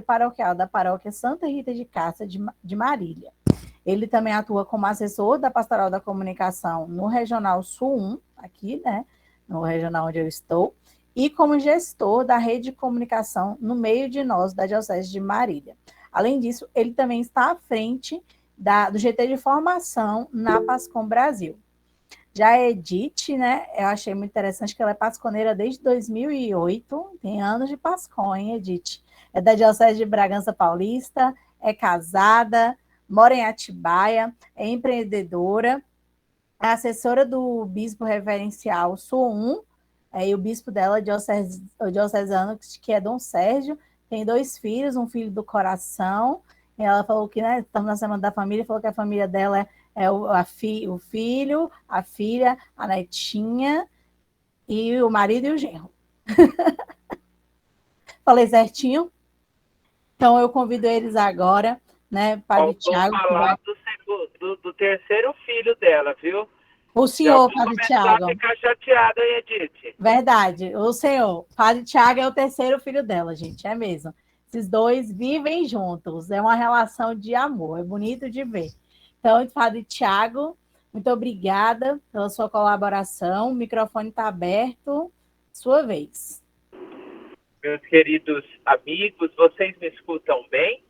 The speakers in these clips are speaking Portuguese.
paroquial da paróquia Santa Rita de Cássia de Marília. Ele também atua como assessor da Pastoral da Comunicação no Regional Sul 1, aqui, né, no regional onde eu estou, e como gestor da rede de comunicação no meio de nós, da Diocese de Marília. Além disso, ele também está à frente do GT de formação na Pascom Brasil. Já a Edith, né, eu achei muito interessante que ela é pasconeira desde 2008, tem anos de Pascom, hein, Edith? É da Diocese de Bragança Paulista, é casada, mora em Atibaia, é empreendedora, é assessora do Bispo Reverencial Sul 1, e o bispo dela, o diocesano, que é Dom Sérgio, tem 2 filhos, um filho do coração. E ela falou que, né, estamos na Semana da Família, falou que a família dela é o filho, a filha, a netinha, e o marido e o genro. Falei certinho? Então eu convido eles agora, né, Padre Tiago. Falar do terceiro filho dela, viu? O senhor, Padre Tiago. A ficar chateada, hein, Edith? Verdade, o senhor. Padre Tiago é o terceiro filho dela, gente, é mesmo. Esses 2 vivem juntos, é uma relação de amor, é bonito de ver. Então, Padre Tiago, muito obrigada pela sua colaboração. O microfone está aberto, sua vez. Meus queridos amigos, vocês me escutam bem?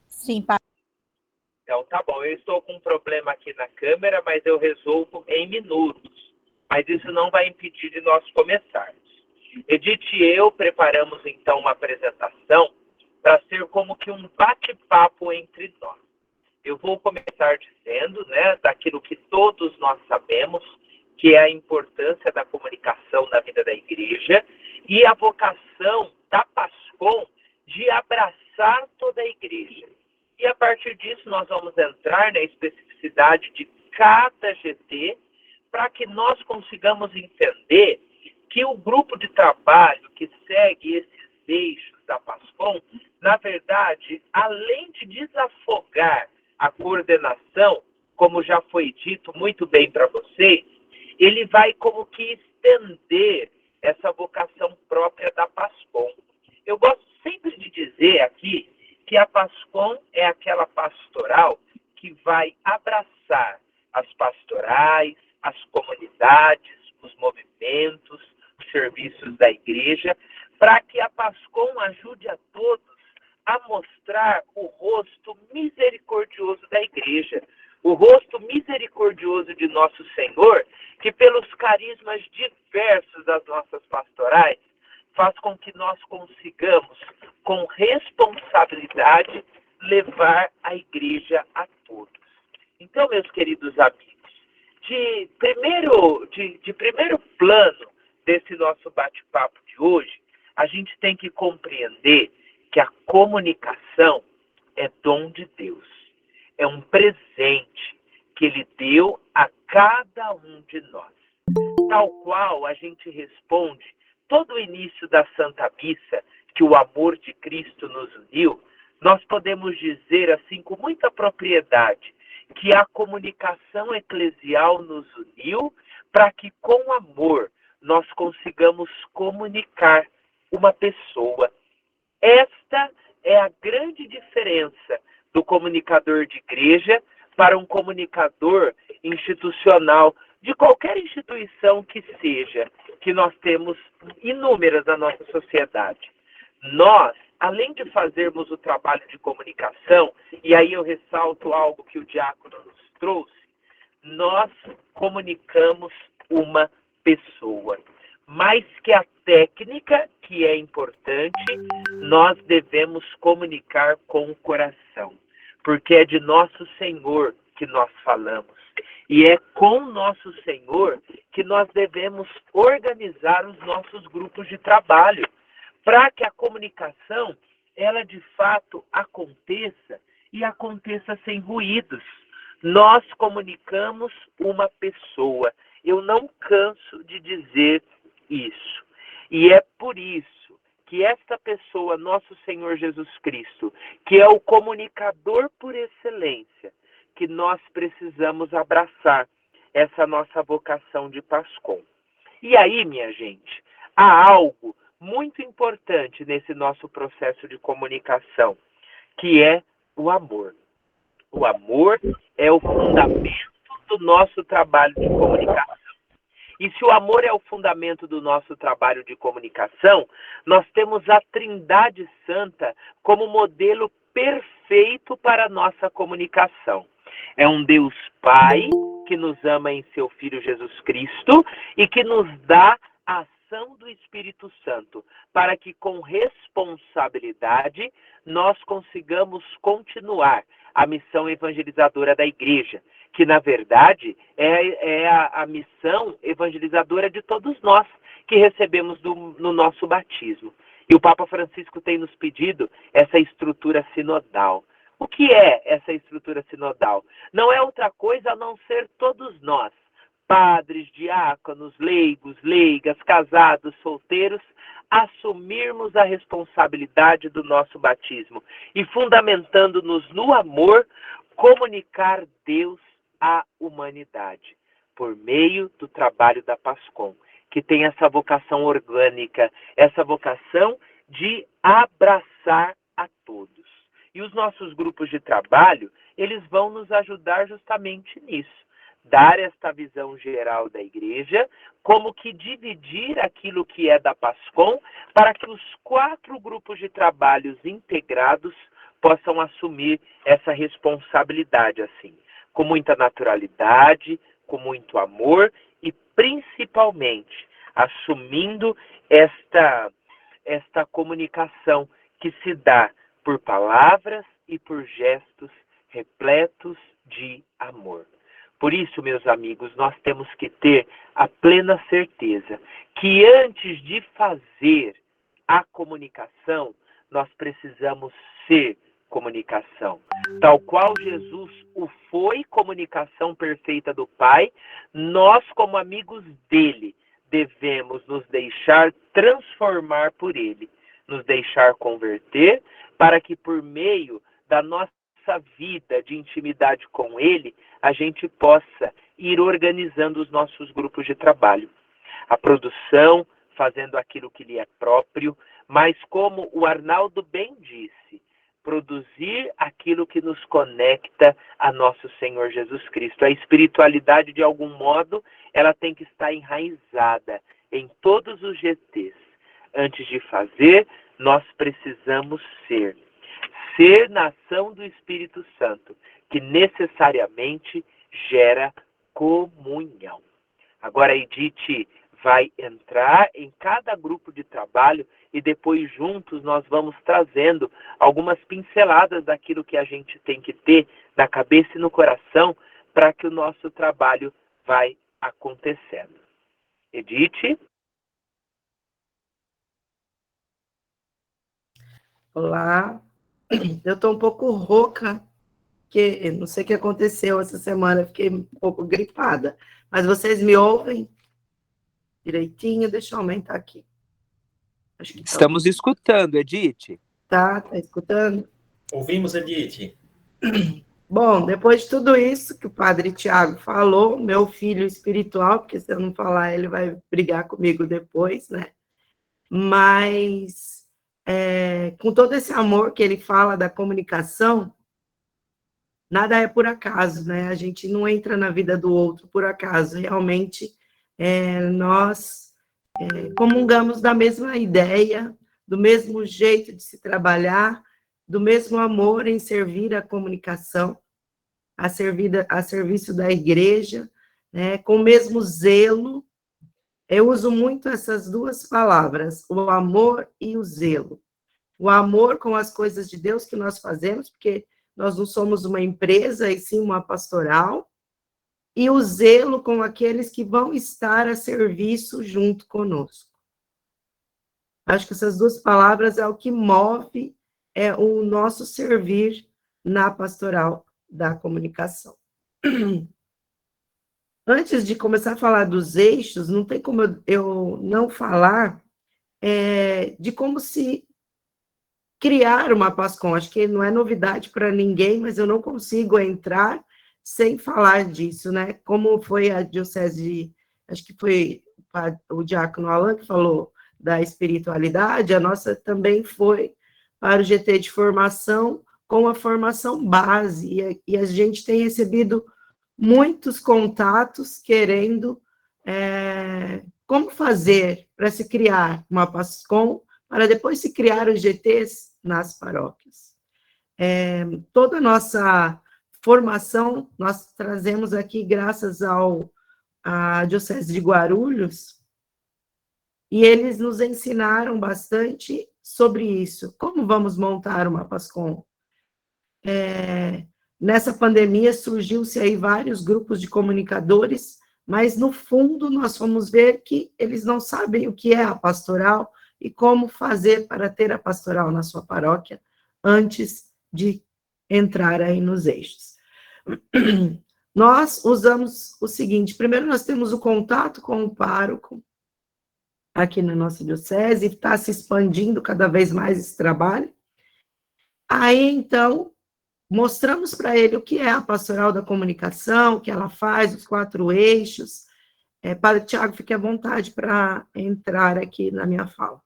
Sim, Padre. Então, tá bom. Eu estou com um problema aqui na câmera, mas eu resolvo em minutos. Mas isso não vai impedir de nós começarmos. Edith e eu preparamos, então, uma apresentação para ser como que um bate-papo entre nós. Eu vou começar dizendo, né, daquilo que todos nós sabemos, que é a importância da comunicação na vida da igreja e a vocação da Pascom de abraçar toda a igreja. E a partir disso nós vamos entrar na especificidade de cada GT para que nós consigamos entender que o grupo de trabalho que segue esses eixos da Pascom, na verdade, além de desafogar a coordenação, como já foi dito muito bem para vocês, ele vai como que estender essa vocação própria da Pascom. Eu gosto sempre de dizer aqui que a Pascom é aquela pastoral que vai abraçar as pastorais, as comunidades, os movimentos, os serviços da igreja, para que a Pascom ajude a todos a mostrar o rosto misericordioso da igreja, o rosto misericordioso de nosso Senhor, que pelos carismas diversos das nossas pastorais, faz com que nós consigamos, com responsabilidade, levar a igreja a todos. Então, meus queridos amigos, de primeiro plano desse nosso bate-papo de hoje, a gente tem que compreender que a comunicação é dom de Deus. É um presente que Ele deu a cada um de nós. Tal qual a gente responde todo o início da Santa Missa, que o amor de Cristo nos uniu, nós podemos dizer assim com muita propriedade que a comunicação eclesial nos uniu para que com amor nós consigamos comunicar uma pessoa. Esta é a grande diferença do comunicador de igreja para um comunicador institucional, de qualquer instituição que seja, que nós temos inúmeras na nossa sociedade. Nós, além de fazermos o trabalho de comunicação, e aí eu ressalto algo que o diácono nos trouxe, nós comunicamos uma pessoa. Mais que a técnica, que é importante, nós devemos comunicar com o coração, porque é de nosso Senhor que nós falamos. E é com nosso Senhor que nós devemos organizar os nossos grupos de trabalho, para que a comunicação, ela de fato aconteça e aconteça sem ruídos. Nós comunicamos uma pessoa. Eu não canso de dizer isso. E é por isso que esta pessoa, nosso Senhor Jesus Cristo, que é o comunicador por excelência, que nós precisamos abraçar essa nossa vocação de Pascom. E aí, minha gente, há algo muito importante nesse nosso processo de comunicação, que é o amor. O amor é o fundamento do nosso trabalho de comunicação. E se o amor é o fundamento do nosso trabalho de comunicação, nós temos a Trindade Santa como modelo perfeito para a nossa comunicação. É um Deus Pai que nos ama em seu Filho Jesus Cristo e que nos dá a ação do Espírito Santo para que com responsabilidade nós consigamos continuar a missão evangelizadora da igreja, que na verdade é a missão evangelizadora de todos nós que recebemos no nosso batismo. E o Papa Francisco tem nos pedido essa estrutura sinodal. O que é essa estrutura sinodal? Não é outra coisa a não ser todos nós, padres, diáconos, leigos, leigas, casados, solteiros, assumirmos a responsabilidade do nosso batismo e, fundamentando-nos no amor, comunicar Deus à humanidade, por meio do trabalho da PASCOM, que tem essa vocação orgânica, essa vocação de abraçar a todos. E os nossos grupos de trabalho, eles vão nos ajudar justamente nisso. Dar esta visão geral da igreja, como que dividir aquilo que é da PASCOM, para que os 4 grupos de trabalhos integrados possam assumir essa responsabilidade assim, com muita naturalidade, com muito amor e principalmente assumindo esta comunicação que se dá por palavras e por gestos repletos de amor. Por isso, meus amigos, nós temos que ter a plena certeza que antes de fazer a comunicação, nós precisamos ser comunicação. Tal qual Jesus o foi, comunicação perfeita do Pai, nós, como amigos dele, devemos nos deixar transformar por ele, nos deixar converter, para que por meio da nossa vida de intimidade com ele, a gente possa ir organizando os nossos grupos de trabalho. A produção, fazendo aquilo que lhe é próprio, mas como o Arnaldo bem disse, produzir aquilo que nos conecta a nosso Senhor Jesus Cristo. A espiritualidade, de algum modo, ela tem que estar enraizada em todos os GTs. Antes de fazer, nós precisamos ser na ação do Espírito Santo, que necessariamente gera comunhão. Agora a Edith vai entrar em cada grupo de trabalho e depois juntos nós vamos trazendo algumas pinceladas daquilo que a gente tem que ter na cabeça e no coração para que o nosso trabalho vai acontecendo. Edith? Olá, eu estou um pouco rouca, porque não sei o que aconteceu essa semana, fiquei um pouco gripada. Mas vocês me ouvem direitinho? Deixa eu aumentar aqui. Acho que Estamos escutando, Edith. Tá escutando? Ouvimos, Edith. Bom, depois de tudo isso que o padre Tiago falou, meu filho espiritual, porque se eu não falar, ele vai brigar comigo depois, né? Mas, com todo esse amor que ele fala da comunicação, nada é por acaso, né? A gente não entra na vida do outro por acaso. Realmente, nós comungamos da mesma ideia, do mesmo jeito de se trabalhar, do mesmo amor em servir a comunicação, a serviço da igreja, né? Com o mesmo zelo. Eu uso muito essas duas palavras, o amor e o zelo. O amor com as coisas de Deus que nós fazemos, porque nós não somos uma empresa, e sim uma pastoral, e o zelo com aqueles que vão estar a serviço junto conosco. Acho que essas duas palavras é o que move o nosso servir na pastoral da comunicação. Antes de começar a falar dos eixos, não tem como eu não falar de como se criar uma PASCOM. Acho que não é novidade para ninguém, mas eu não consigo entrar sem falar disso, né? Como foi a diocese, acho que foi o diácono Alan que falou, da espiritualidade, a nossa também foi para o GT de formação, com a formação base, e a gente tem recebido muitos contatos querendo como fazer para se criar uma PASCOM, para depois se criar os GTs nas paróquias. Toda a nossa formação, nós trazemos aqui graças à Diocese de Guarulhos, e eles nos ensinaram bastante sobre isso. Como vamos montar uma PASCOM? Nessa pandemia surgiu-se aí vários grupos de comunicadores, mas no fundo nós fomos ver que eles não sabem o que é a pastoral e como fazer para ter a pastoral na sua paróquia antes de entrar aí nos eixos. Nós usamos o seguinte: primeiro nós temos o contato com o pároco aqui na nossa diocese, está se expandindo cada vez mais esse trabalho. Aí, então, mostramos para ele o que é a pastoral da comunicação, o que ela faz, os 4 eixos. Padre Tiago, fique à vontade para entrar aqui na minha fala.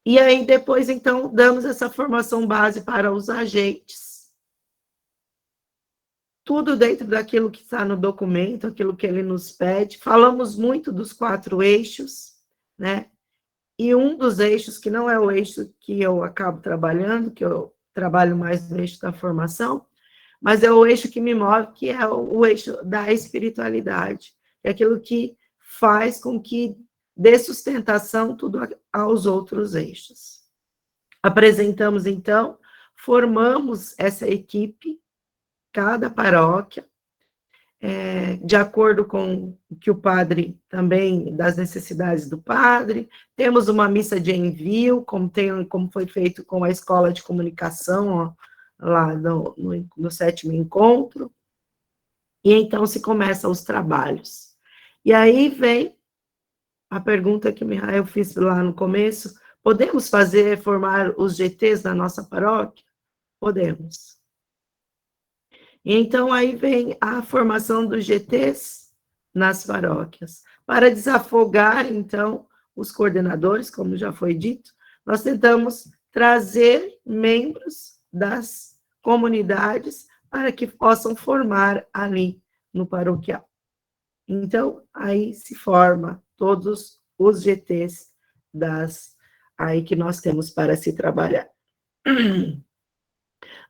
E aí, depois, então, damos essa formação base para os agentes. Tudo dentro daquilo que está no documento, aquilo que ele nos pede. Falamos muito dos 4 eixos, né? E um dos eixos, que não é o eixo que eu acabo trabalhando, que eu trabalho mais no eixo da formação, mas é o eixo que me move, que é o eixo da espiritualidade. É aquilo que faz com que dê sustentação tudo aos outros eixos. Apresentamos, então, formamos essa equipe, cada paróquia, de acordo com o que o padre também, das necessidades do padre. Temos uma missa de envio, como foi feito com a Escola de Comunicação, lá no 7º encontro, e então se começam os trabalhos. E aí vem a pergunta que eu fiz lá no começo: podemos formar os GTs na nossa paróquia? Podemos. Então, aí vem a formação dos GTs nas paróquias. Para desafogar, então, os coordenadores, como já foi dito, nós tentamos trazer membros das comunidades para que possam formar ali no paroquial. Então, aí se forma todos os GTs aí que nós temos para se trabalhar.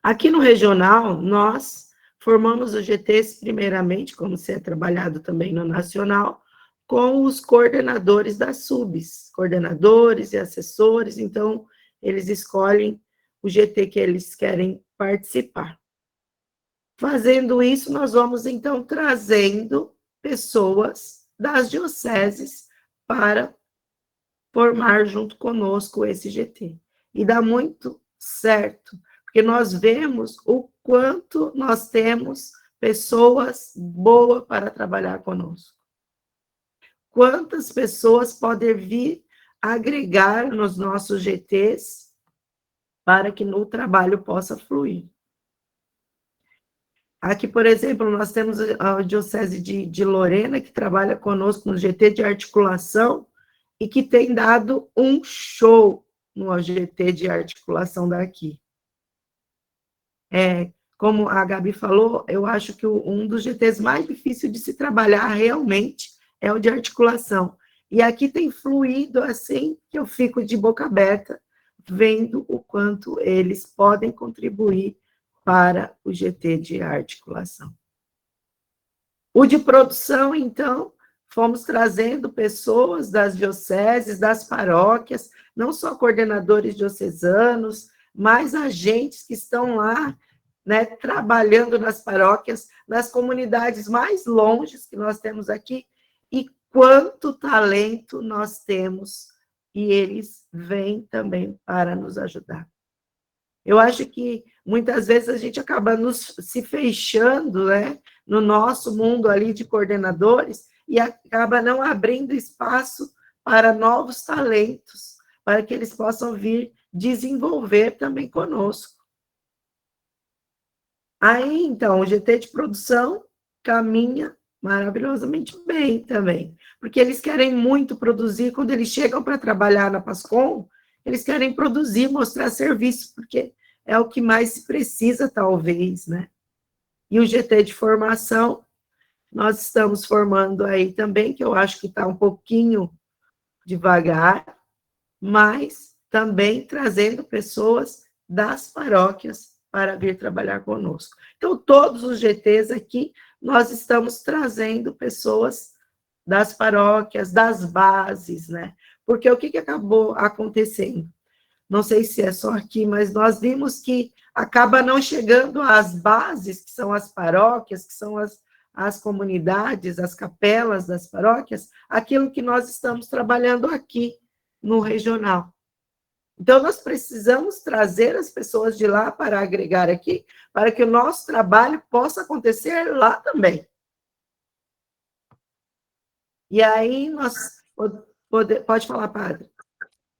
Aqui no regional, nós formamos os GTs, primeiramente, como se é trabalhado também no nacional, com os coordenadores das subs, coordenadores e assessores. Então, eles escolhem o GT que eles querem participar. Fazendo isso, nós vamos, então, trazendo pessoas das dioceses para formar junto conosco esse GT. E dá muito certo, porque nós vemos o quanto nós temos pessoas boas para trabalhar conosco. Quantas pessoas podem vir agregar nos nossos GTs para que o trabalho possa fluir. Aqui, por exemplo, nós temos a Diocese de Lorena, que trabalha conosco no GT de articulação e que tem dado um show no GT de articulação daqui. Como a Gabi falou, eu acho que um dos GTs mais difíceis de se trabalhar realmente é o de articulação. E aqui tem fluído assim que eu fico de boca aberta, vendo o quanto eles podem contribuir para o GT de articulação. O de produção, então, fomos trazendo pessoas das dioceses, das paróquias, não só coordenadores diocesanos, mas agentes que estão lá, né, trabalhando nas paróquias, nas comunidades mais longes que nós temos aqui, e quanto talento nós temos, e eles vêm também para nos ajudar. Eu acho que muitas vezes a gente acaba se fechando, né, no nosso mundo ali de coordenadores e acaba não abrindo espaço para novos talentos, para que eles possam vir desenvolver também conosco. Aí, então, o GT de produção caminha maravilhosamente bem também, porque eles querem muito produzir, quando eles chegam para trabalhar na Pascom, eles querem produzir, mostrar serviço, porque é o que mais se precisa, talvez, né? E o GT de formação, nós estamos formando aí também, que eu acho que está um pouquinho devagar, mas também trazendo pessoas das paróquias para vir trabalhar conosco. Então, todos os GTs aqui, nós estamos trazendo pessoas das paróquias, das bases, né? Porque o que acabou acontecendo? Não sei se é só aqui, mas nós vimos que acaba não chegando às bases, que são as paróquias, que são as comunidades, as capelas das paróquias, aquilo que nós estamos trabalhando aqui no regional. Então, nós precisamos trazer as pessoas de lá para agregar aqui, para que o nosso trabalho possa acontecer lá também. E aí, pode falar, padre.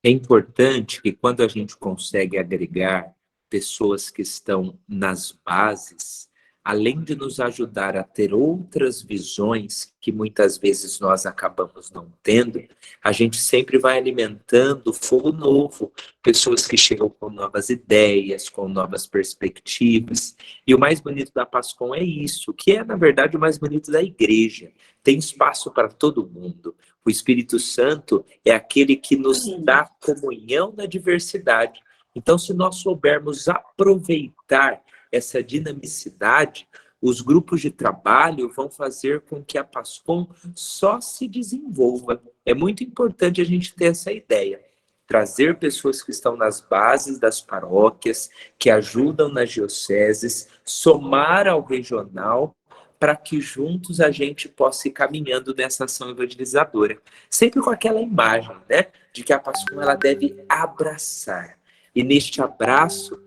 É importante que quando a gente consegue agregar pessoas que estão nas bases, além de nos ajudar a ter outras visões que muitas vezes nós acabamos não tendo, a gente sempre vai alimentando fogo novo, pessoas que chegam com novas ideias, com novas perspectivas. E o mais bonito da Pascom é isso, que é, na verdade, o mais bonito da igreja. Tem espaço para todo mundo. O Espírito Santo é aquele que nos dá comunhão na diversidade. Então, se nós soubermos aproveitar essa dinamicidade, os grupos de trabalho vão fazer com que a Pascom só se desenvolva. É muito importante a gente ter essa ideia. Trazer pessoas que estão nas bases das paróquias, que ajudam nas dioceses, somar ao regional, para que juntos a gente possa ir caminhando nessa ação evangelizadora. Sempre com aquela imagem, né, de que a Pascom ela deve abraçar. E neste abraço,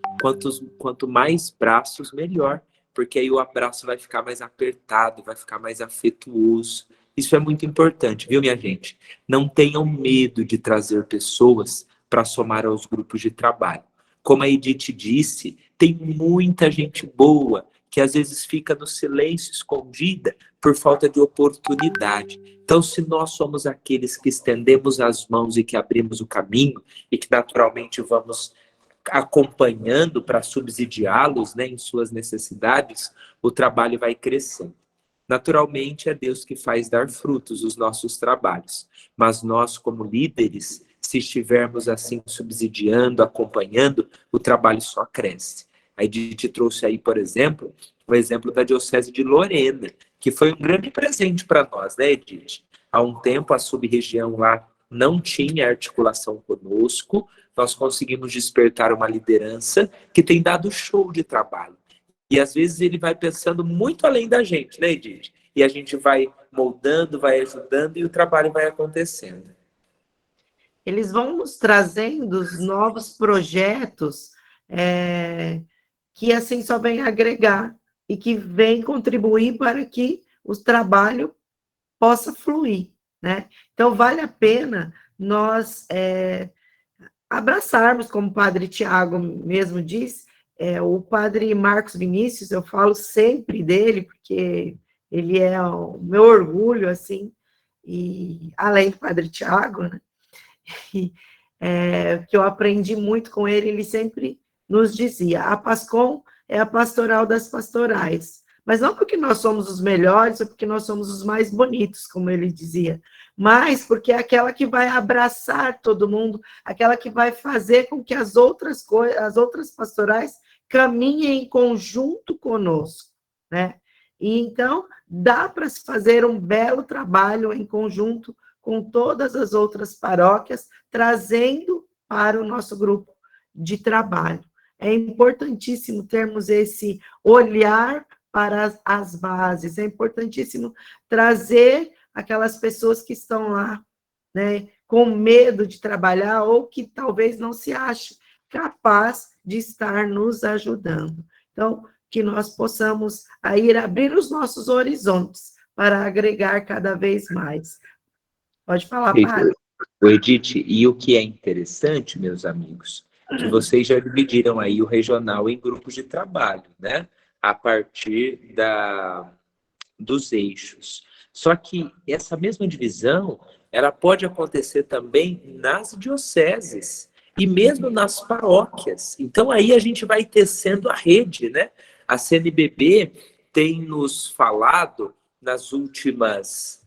quanto mais braços, melhor. Porque aí o abraço vai ficar mais apertado, vai ficar mais afetuoso. Isso é muito importante, viu, minha gente? Não tenham medo de trazer pessoas para somar aos grupos de trabalho. Como a Edith disse, tem muita gente boa que às vezes fica no silêncio, escondida, por falta de oportunidade. Então, se nós somos aqueles que estendemos as mãos e que abrimos o caminho, e que naturalmente vamos acompanhando para subsidiá-los, né, em suas necessidades, o trabalho vai crescendo. Naturalmente, é Deus que faz dar frutos os nossos trabalhos, mas nós, como líderes, se estivermos assim subsidiando, acompanhando, o trabalho só cresce. A Edith trouxe aí, por exemplo, o exemplo da Diocese de Lorena, que foi um grande presente para nós, né, Edith? Há um tempo, a sub-região lá não tinha articulação conosco, nós conseguimos despertar uma liderança que tem dado show de trabalho. E às vezes ele vai pensando muito além da gente, né, Edith? E a gente vai moldando, vai ajudando e o trabalho vai acontecendo. Eles vão nos trazendo os novos projetos que assim só vem agregar e que vem contribuir para que o trabalho possa fluir, né? Então, vale a pena nós abraçarmos, como o padre Tiago mesmo disse, o padre Marcos Vinícius, eu falo sempre dele, porque ele é o meu orgulho, assim, e além do padre Tiago, né? Que eu aprendi muito com ele, ele sempre nos dizia, a Pascom é a pastoral das pastorais, mas não porque nós somos os melhores, ou porque nós somos os mais bonitos, como ele dizia, mas porque é aquela que vai abraçar todo mundo, aquela que vai fazer com que as outras pastorais caminhem em conjunto conosco, né? E então, dá para se fazer um belo trabalho em conjunto com todas as outras paróquias, trazendo para o nosso grupo de trabalho. É importantíssimo termos esse olhar para as bases, é importantíssimo trazer aquelas pessoas que estão lá, né, com medo de trabalhar ou que talvez não se ache capaz de estar nos ajudando. Então, que nós possamos ir abrir os nossos horizontes para agregar cada vez mais. Pode falar, padre. Edith, e o que é interessante, meus amigos, que vocês já dividiram aí o regional em grupos de trabalho, né? A partir dos eixos. Só que essa mesma divisão, ela pode acontecer também nas dioceses e mesmo nas paróquias. Então aí a gente vai tecendo a rede, né? A CNBB tem nos falado nas últimas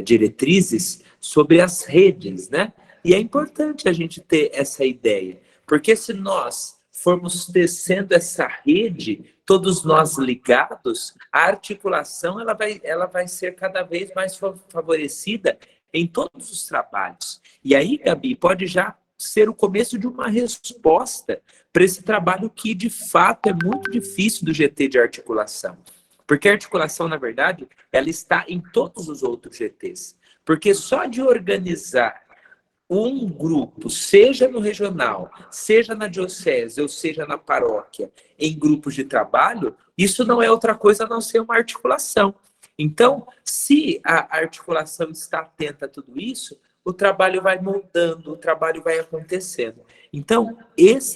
diretrizes sobre as redes, né? E é importante a gente ter essa ideia, porque se nós formos tecendo essa rede, todos nós ligados, a articulação ela vai ser cada vez mais favorecida em todos os trabalhos. E aí, Gabi, pode já ser o começo de uma resposta para esse trabalho que, de fato, é muito difícil do GT de articulação. Porque a articulação, na verdade, ela está em todos os outros GTs. Porque só de organizar um grupo, seja no regional, seja na diocese, ou seja na paróquia, em grupos de trabalho, isso não é outra coisa a não ser uma articulação. Então, se a articulação está atenta a tudo isso, o trabalho vai moldando, o trabalho vai acontecendo. Então,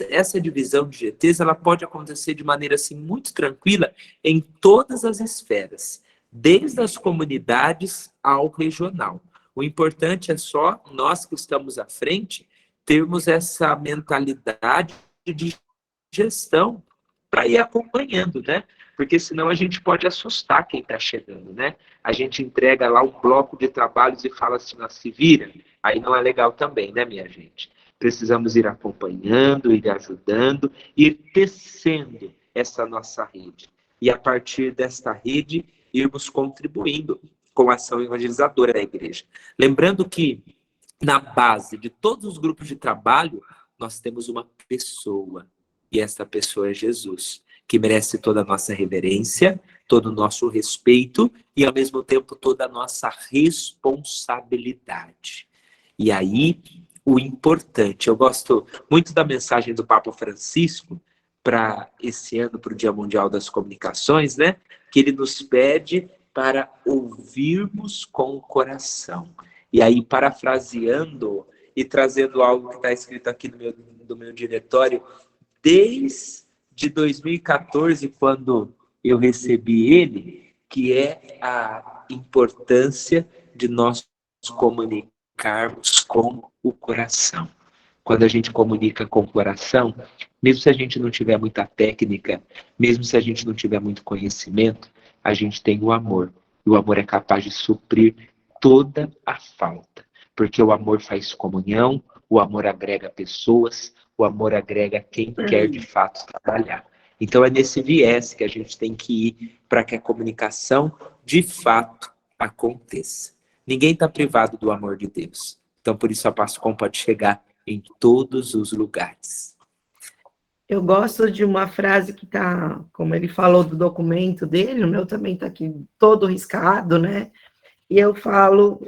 essa divisão de GTs, ela pode acontecer de maneira assim, muito tranquila em todas as esferas, desde as comunidades ao regional. O importante é só nós que estamos à frente termos essa mentalidade de gestão para ir acompanhando, né? Porque senão a gente pode assustar quem está chegando, né? A gente entrega lá um bloco de trabalhos e fala assim, se vira. Aí não é legal também, né, minha gente? Precisamos ir acompanhando, ir ajudando, ir tecendo essa nossa rede. E a partir desta rede, irmos contribuindo com a ação evangelizadora da igreja. Lembrando que, na base de todos os grupos de trabalho, nós temos uma pessoa, e essa pessoa é Jesus, que merece toda a nossa reverência, todo o nosso respeito e, ao mesmo tempo, toda a nossa responsabilidade. E aí, o importante, eu gosto muito da mensagem do Papa Francisco para esse ano, para o Dia Mundial das Comunicações, né? Que ele nos pede para ouvirmos com o coração. E aí, parafraseando e trazendo algo que está escrito aqui no meu diretório, desde 2014, quando eu recebi ele, que é a importância de nós comunicarmos com o coração. Quando a gente comunica com o coração, mesmo se a gente não tiver muita técnica, mesmo se a gente não tiver muito conhecimento, a gente tem o amor. E o amor é capaz de suprir toda a falta. Porque o amor faz comunhão, o amor agrega pessoas, o amor agrega quem quer de fato trabalhar. Então é nesse viés que a gente tem que ir para que a comunicação de fato aconteça. Ninguém está privado do amor de Deus. Então por isso a Pascom pode chegar em todos os lugares. Eu gosto de uma frase que está, como ele falou do documento dele, o meu também está aqui todo riscado, né? E eu falo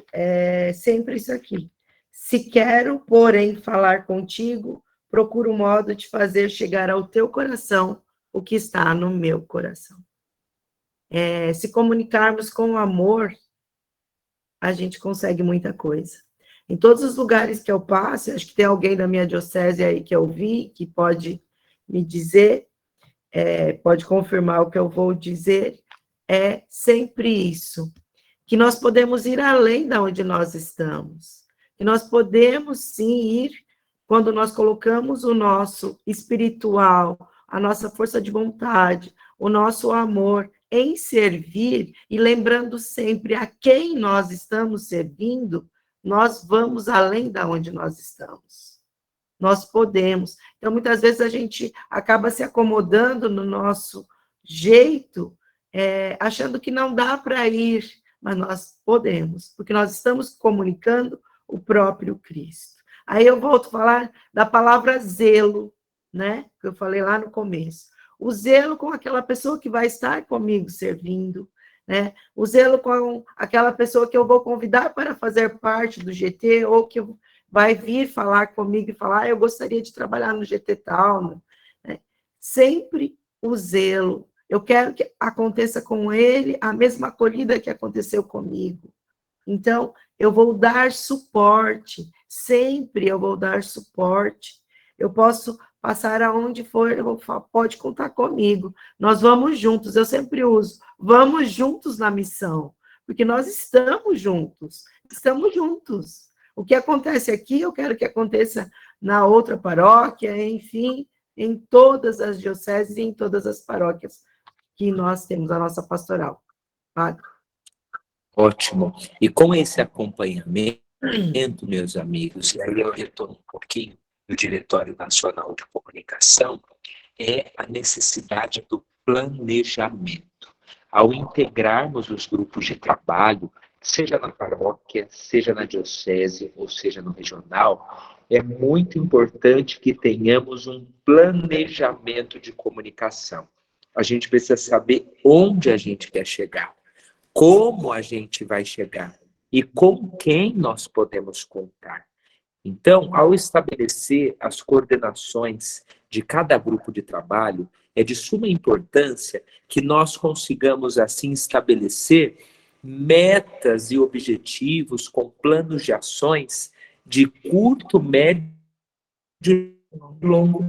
sempre isso aqui. Se quero, porém, falar contigo, procuro um modo de fazer chegar ao teu coração o que está no meu coração. Se comunicarmos com amor, a gente consegue muita coisa. Em todos os lugares que eu passo, acho que tem alguém da minha diocese aí que eu vi, que pode me dizer, pode confirmar o que eu vou dizer, é sempre isso, que nós podemos ir além de onde nós estamos, que nós podemos sim ir quando nós colocamos o nosso espiritual, a nossa força de vontade, o nosso amor em servir, e lembrando sempre a quem nós estamos servindo, nós vamos além de onde nós estamos. Nós podemos. Então, muitas vezes a gente acaba se acomodando no nosso jeito, achando que não dá para ir, mas nós podemos, porque nós estamos comunicando o próprio Cristo. Aí eu volto a falar da palavra zelo, né? Que eu falei lá no começo. O zelo com aquela pessoa que vai estar comigo servindo, né? O zelo com aquela pessoa que eu vou convidar para fazer parte do GT, ou que vai vir falar comigo e falar, eu gostaria de trabalhar no GT tal, né? Sempre o zelo. Eu quero que aconteça com ele a mesma acolhida que aconteceu comigo. Então, eu vou dar suporte, sempre eu vou dar suporte. Eu posso passar aonde for, eu vou falar, pode contar comigo. Nós vamos juntos, eu sempre uso, vamos juntos na missão, porque nós estamos juntos. O que acontece aqui, eu quero que aconteça na outra paróquia, enfim, em todas as dioceses e em todas as paróquias que nós temos a nossa pastoral. Padre. Ótimo. E com esse acompanhamento, meus amigos, e aí eu retorno um pouquinho do Diretório Nacional de Comunicação, é a necessidade do planejamento. Ao integrarmos os grupos de trabalho, seja na paróquia, seja na diocese, ou seja no regional, é muito importante que tenhamos um planejamento de comunicação. A gente precisa saber onde a gente quer chegar, como a gente vai chegar e com quem nós podemos contar. Então, ao estabelecer as coordenações de cada grupo de trabalho, é de suma importância que nós consigamos, assim, estabelecer metas e objetivos com planos de ações de curto, médio e longo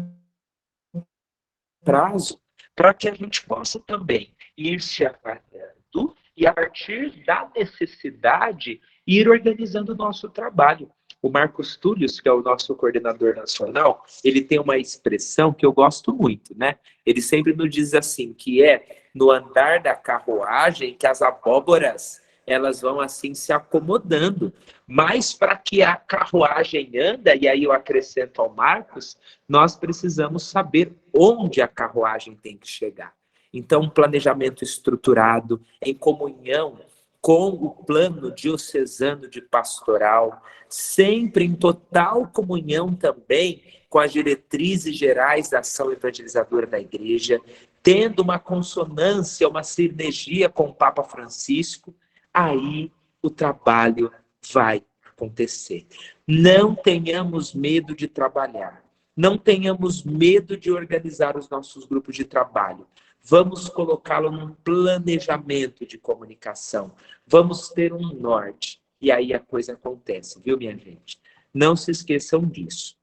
prazo, para que a gente possa também ir se avaliando e, a partir da necessidade, ir organizando o nosso trabalho. O Marcos Túlios, que é o nosso coordenador nacional, ele tem uma expressão que eu gosto muito, né? Ele sempre nos diz assim, que é no andar da carruagem que as abóboras, elas vão assim se acomodando. Mas para que a carruagem anda, e aí eu acrescento ao Marcos, nós precisamos saber onde a carruagem tem que chegar. Então, um planejamento estruturado, em comunhão com o plano diocesano de pastoral, sempre em total comunhão também com as diretrizes gerais da ação evangelizadora da Igreja, tendo uma consonância, uma sinergia com o Papa Francisco, aí o trabalho vai acontecer. Não tenhamos medo de trabalhar, não tenhamos medo de organizar os nossos grupos de trabalho. Vamos colocá-lo num planejamento de comunicação. Vamos ter um norte. E aí a coisa acontece, viu, minha gente? Não se esqueçam disso.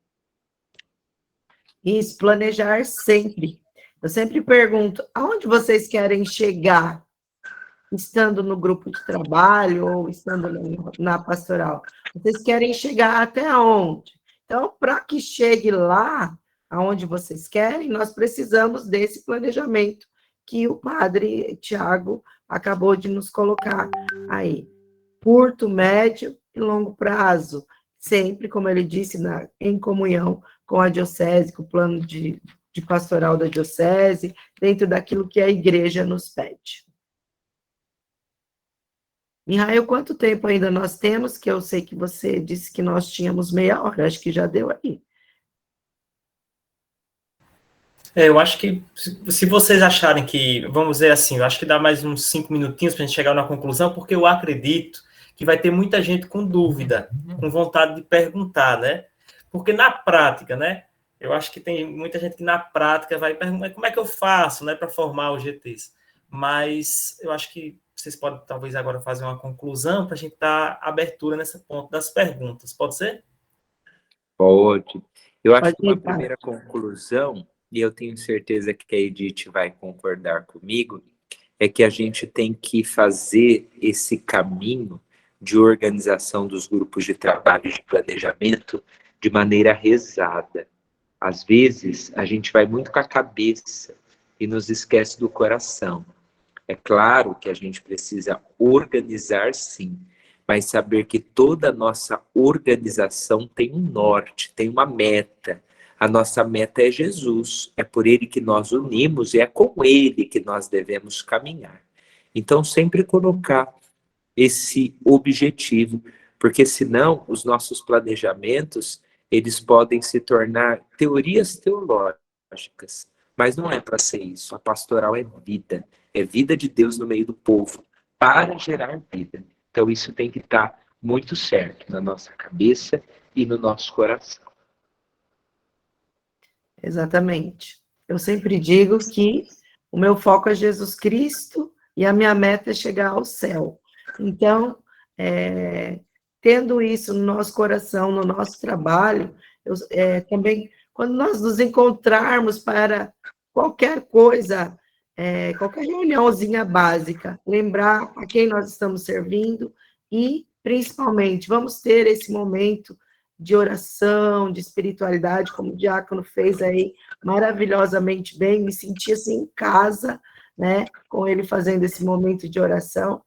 Isso, planejar sempre. Eu sempre pergunto, aonde vocês querem chegar? Estando no grupo de trabalho ou estando na pastoral? Vocês querem chegar até onde? Então, para que chegue lá, aonde vocês querem, nós precisamos desse planejamento que o padre Tiago acabou de nos colocar aí. Curto, médio e longo prazo. Sempre, como ele disse, em comunhão com a diocese, com o plano de pastoral da diocese, dentro daquilo que a igreja nos pede. Mihael, quanto tempo ainda nós temos? Que eu sei que você disse que nós tínhamos meia hora, acho que já deu aí. Eu acho que, se vocês acharem que, vamos dizer assim, eu acho que dá mais uns 5 minutinhos para a gente chegar na conclusão, porque eu acredito que vai ter muita gente com dúvida, com vontade de perguntar, né? Porque na prática, né? Eu acho que tem muita gente que na prática vai perguntar como é que eu faço, né, para formar o GTs. Mas eu acho que vocês podem, talvez, agora fazer uma conclusão para a gente dar abertura nesse ponto das perguntas. Pode ser? Pode. Eu acho Pode que uma ir, primeira conclusão, e eu tenho certeza que a Edith vai concordar comigo, é que a gente tem que fazer esse caminho de organização dos grupos de trabalho e de planejamento de maneira rezada. Às vezes, a gente vai muito com a cabeça e nos esquece do coração. É claro que a gente precisa organizar, sim, mas saber que toda a nossa organização tem um norte, tem uma meta. A nossa meta é Jesus, é por ele que nós unimos e é com ele que nós devemos caminhar. Então, sempre colocar esse objetivo, porque senão os nossos planejamentos, eles podem se tornar teorias teológicas, mas não é para ser isso. A pastoral é vida de Deus no meio do povo, para gerar vida. Então isso tem que estar muito certo na nossa cabeça e no nosso coração. Exatamente. Eu sempre digo que o meu foco é Jesus Cristo e a minha meta é chegar ao céu. Então, tendo isso no nosso coração, no nosso trabalho, também quando nós nos encontrarmos para qualquer coisa, qualquer reuniãozinha básica, lembrar a quem nós estamos servindo e, principalmente, vamos ter esse momento de oração, de espiritualidade, como o diácono fez aí maravilhosamente bem, me senti assim em casa, né, com ele fazendo esse momento de oração.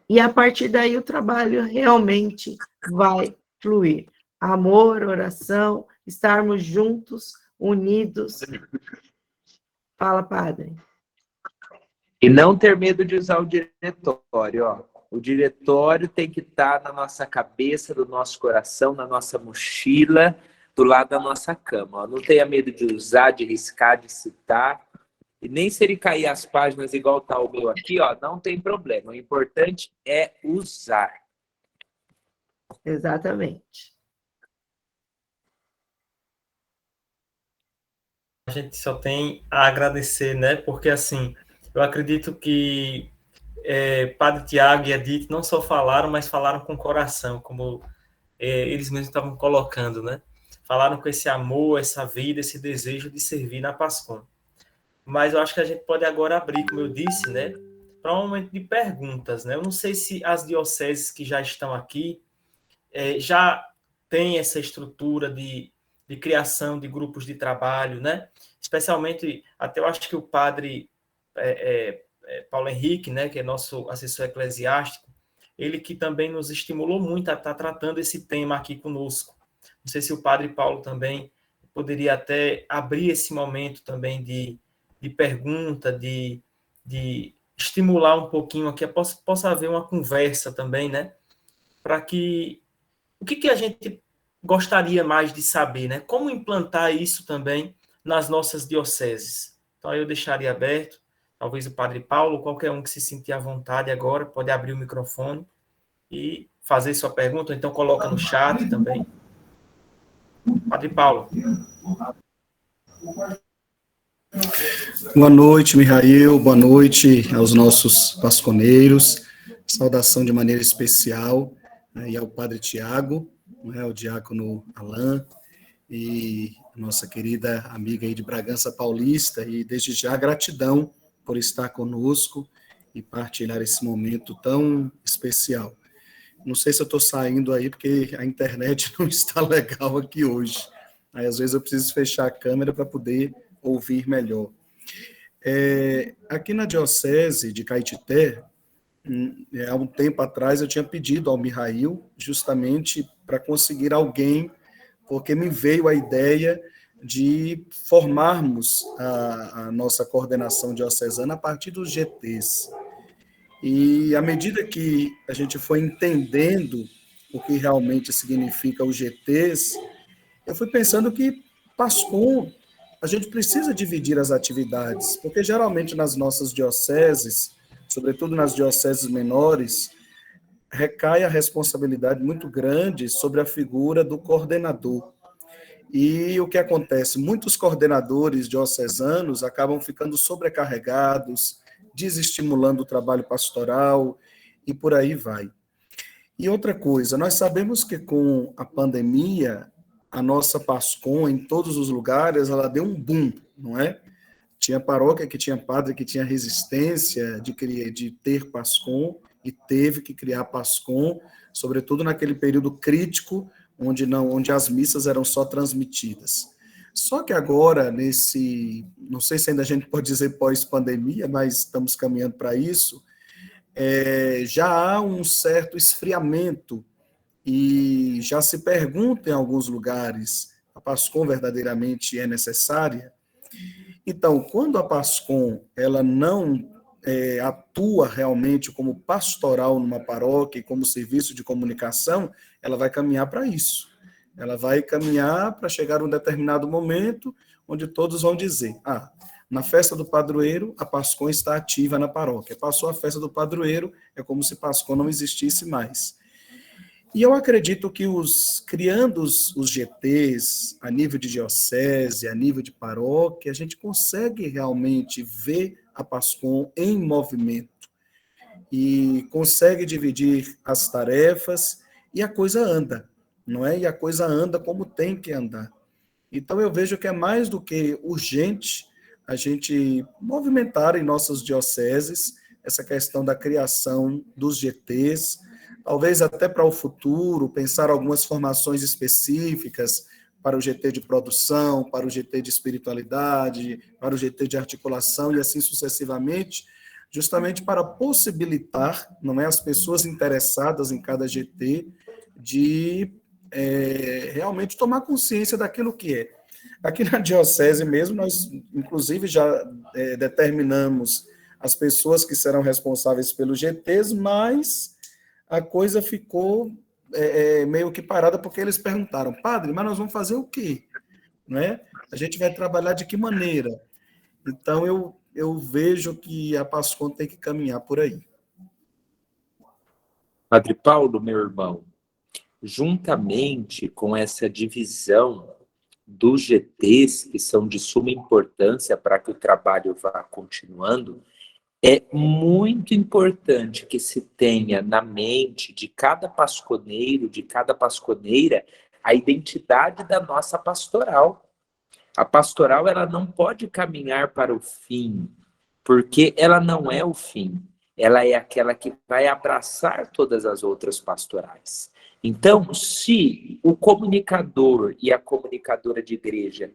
E a partir daí o trabalho realmente vai fluir. Amor, oração, estarmos juntos, unidos. Fala, padre. E não ter medo de usar o diretório, ó. O diretório tem que estar na nossa cabeça, no nosso coração, na nossa mochila, do lado da nossa cama. Ó. Não tenha medo de usar, de riscar, de citar. E nem se ele cair as páginas igual tá o meu aqui, ó, não tem problema. O importante é usar. Exatamente. A gente só tem a agradecer, né? Porque, assim, eu acredito que Padre Tiago e Edith não só falaram, mas falaram com o coração, como eles mesmos estavam colocando, né? Falaram com esse amor, essa vida, esse desejo de servir na Pascom. Mas eu acho que a gente pode agora abrir, como eu disse, né? Para um momento de perguntas, né? Eu não sei se as dioceses que já estão aqui já têm essa estrutura de criação de grupos de trabalho, né? Especialmente, até eu acho que o padre Paulo Henrique, né, que é nosso assessor eclesiástico, ele que também nos estimulou muito a estar tratando esse tema aqui conosco. Não sei se o padre Paulo também poderia até abrir esse momento também de pergunta, de estimular um pouquinho aqui, possa haver uma conversa também, né? Para que o que a gente gostaria mais de saber, né? Como implantar isso também nas nossas dioceses. Então, eu deixaria aberto, talvez o padre Paulo, qualquer um que se sentir à vontade agora, pode abrir o microfone e fazer sua pergunta, ou então coloca no chat também. Padre Paulo. Boa noite, Mihail, boa noite aos nossos pasconeiros, saudação de maneira especial, né, e ao Padre Tiago, né, o diácono Alain, e nossa querida amiga aí de Bragança Paulista, e desde já gratidão por estar conosco e partilhar esse momento tão especial. Não sei se eu estou saindo aí, porque a internet não está legal aqui hoje, aí às vezes eu preciso fechar a câmera para poder ouvir melhor. Aqui na Diocese de Caetité, há um tempo atrás eu tinha pedido ao Mihail justamente para conseguir alguém, porque me veio a ideia de formarmos a nossa coordenação diocesana a partir dos GTs. E à medida que a gente foi entendendo o que realmente significa os GTs, eu fui pensando que Pascom, a gente precisa dividir as atividades, porque geralmente nas nossas dioceses, sobretudo nas dioceses menores, recai a responsabilidade muito grande sobre a figura do coordenador. E o que acontece? Muitos coordenadores diocesanos acabam ficando sobrecarregados, desestimulando o trabalho pastoral e por aí vai. E outra coisa, nós sabemos que com a pandemia, a nossa Pascom, em todos os lugares, ela deu um boom, não é? Tinha paróquia que tinha padre que tinha resistência de ter Pascom e teve que criar Pascom, sobretudo naquele período crítico, onde as missas eram só transmitidas. Só que agora, não sei se ainda a gente pode dizer pós-pandemia, mas estamos caminhando para isso, já há um certo esfriamento e já se pergunta em alguns lugares, a Pascom verdadeiramente é necessária? Então, quando a Pascom ela não atua realmente como pastoral numa paróquia e como serviço de comunicação, ela vai caminhar para isso. Ela vai caminhar para chegar a um determinado momento onde todos vão dizer, na festa do padroeiro, a Pascom está ativa na paróquia. Passou a festa do padroeiro, é como se Pascom não existisse mais. E eu acredito que criando os GTs a nível de diocese, a nível de paróquia, a gente consegue realmente ver a Pascom em movimento e consegue dividir as tarefas e a coisa anda, não é? E a coisa anda como tem que andar. Então, eu vejo que é mais do que urgente a gente movimentar em nossas dioceses essa questão da criação dos GTs, talvez até para o futuro, pensar algumas formações específicas para o GT de produção, para o GT de espiritualidade, para o GT de articulação e assim sucessivamente, justamente para possibilitar, não é, as pessoas interessadas em cada GT de realmente tomar consciência daquilo que é. Aqui na diocese mesmo, nós, inclusive, já determinamos as pessoas que serão responsáveis pelos GTs, mas a coisa ficou meio que parada porque eles perguntaram, padre, mas nós vamos fazer o quê? Não é? A gente vai trabalhar de que maneira? Então, eu vejo que a PASCOM tem que caminhar por aí. Padre Paulo, meu irmão, juntamente com essa divisão dos GTs, que são de suma importância para que o trabalho vá continuando, é muito importante que se tenha na mente de cada pasconeiro, de cada pasconeira, a identidade da nossa pastoral. A pastoral, ela não pode caminhar para o fim, porque ela não é o fim. Ela é aquela que vai abraçar todas as outras pastorais. Então, se o comunicador e a comunicadora de igreja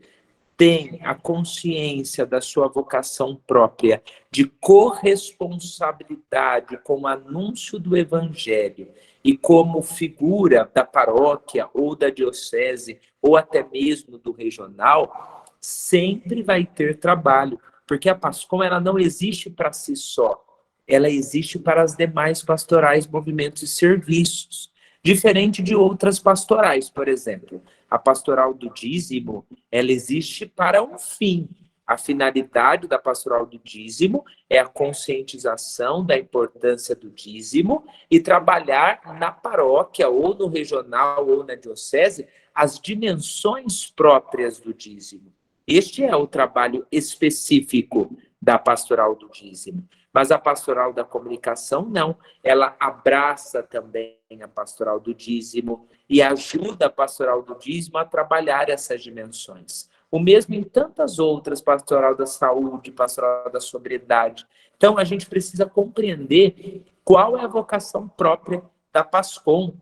têm a consciência da sua vocação própria de corresponsabilidade com o anúncio do evangelho e como figura da paróquia ou da diocese ou até mesmo do regional, sempre vai ter trabalho, porque a PASCOM, ela não existe para si só, ela existe para as demais pastorais, movimentos e serviços, diferente de outras pastorais. Por exemplo, a pastoral do dízimo, ela existe para um fim. A finalidade da pastoral do dízimo é a conscientização da importância do dízimo e trabalhar na paróquia, ou no regional, ou na diocese, as dimensões próprias do dízimo. Este é o trabalho específico da pastoral do dízimo. Mas a pastoral da comunicação, não. Ela abraça também a pastoral do dízimo e ajuda a pastoral do dízimo a trabalhar essas dimensões. O mesmo em tantas outras, pastoral da saúde, pastoral da sobriedade. Então, a gente precisa compreender qual é a vocação própria da PASCOM,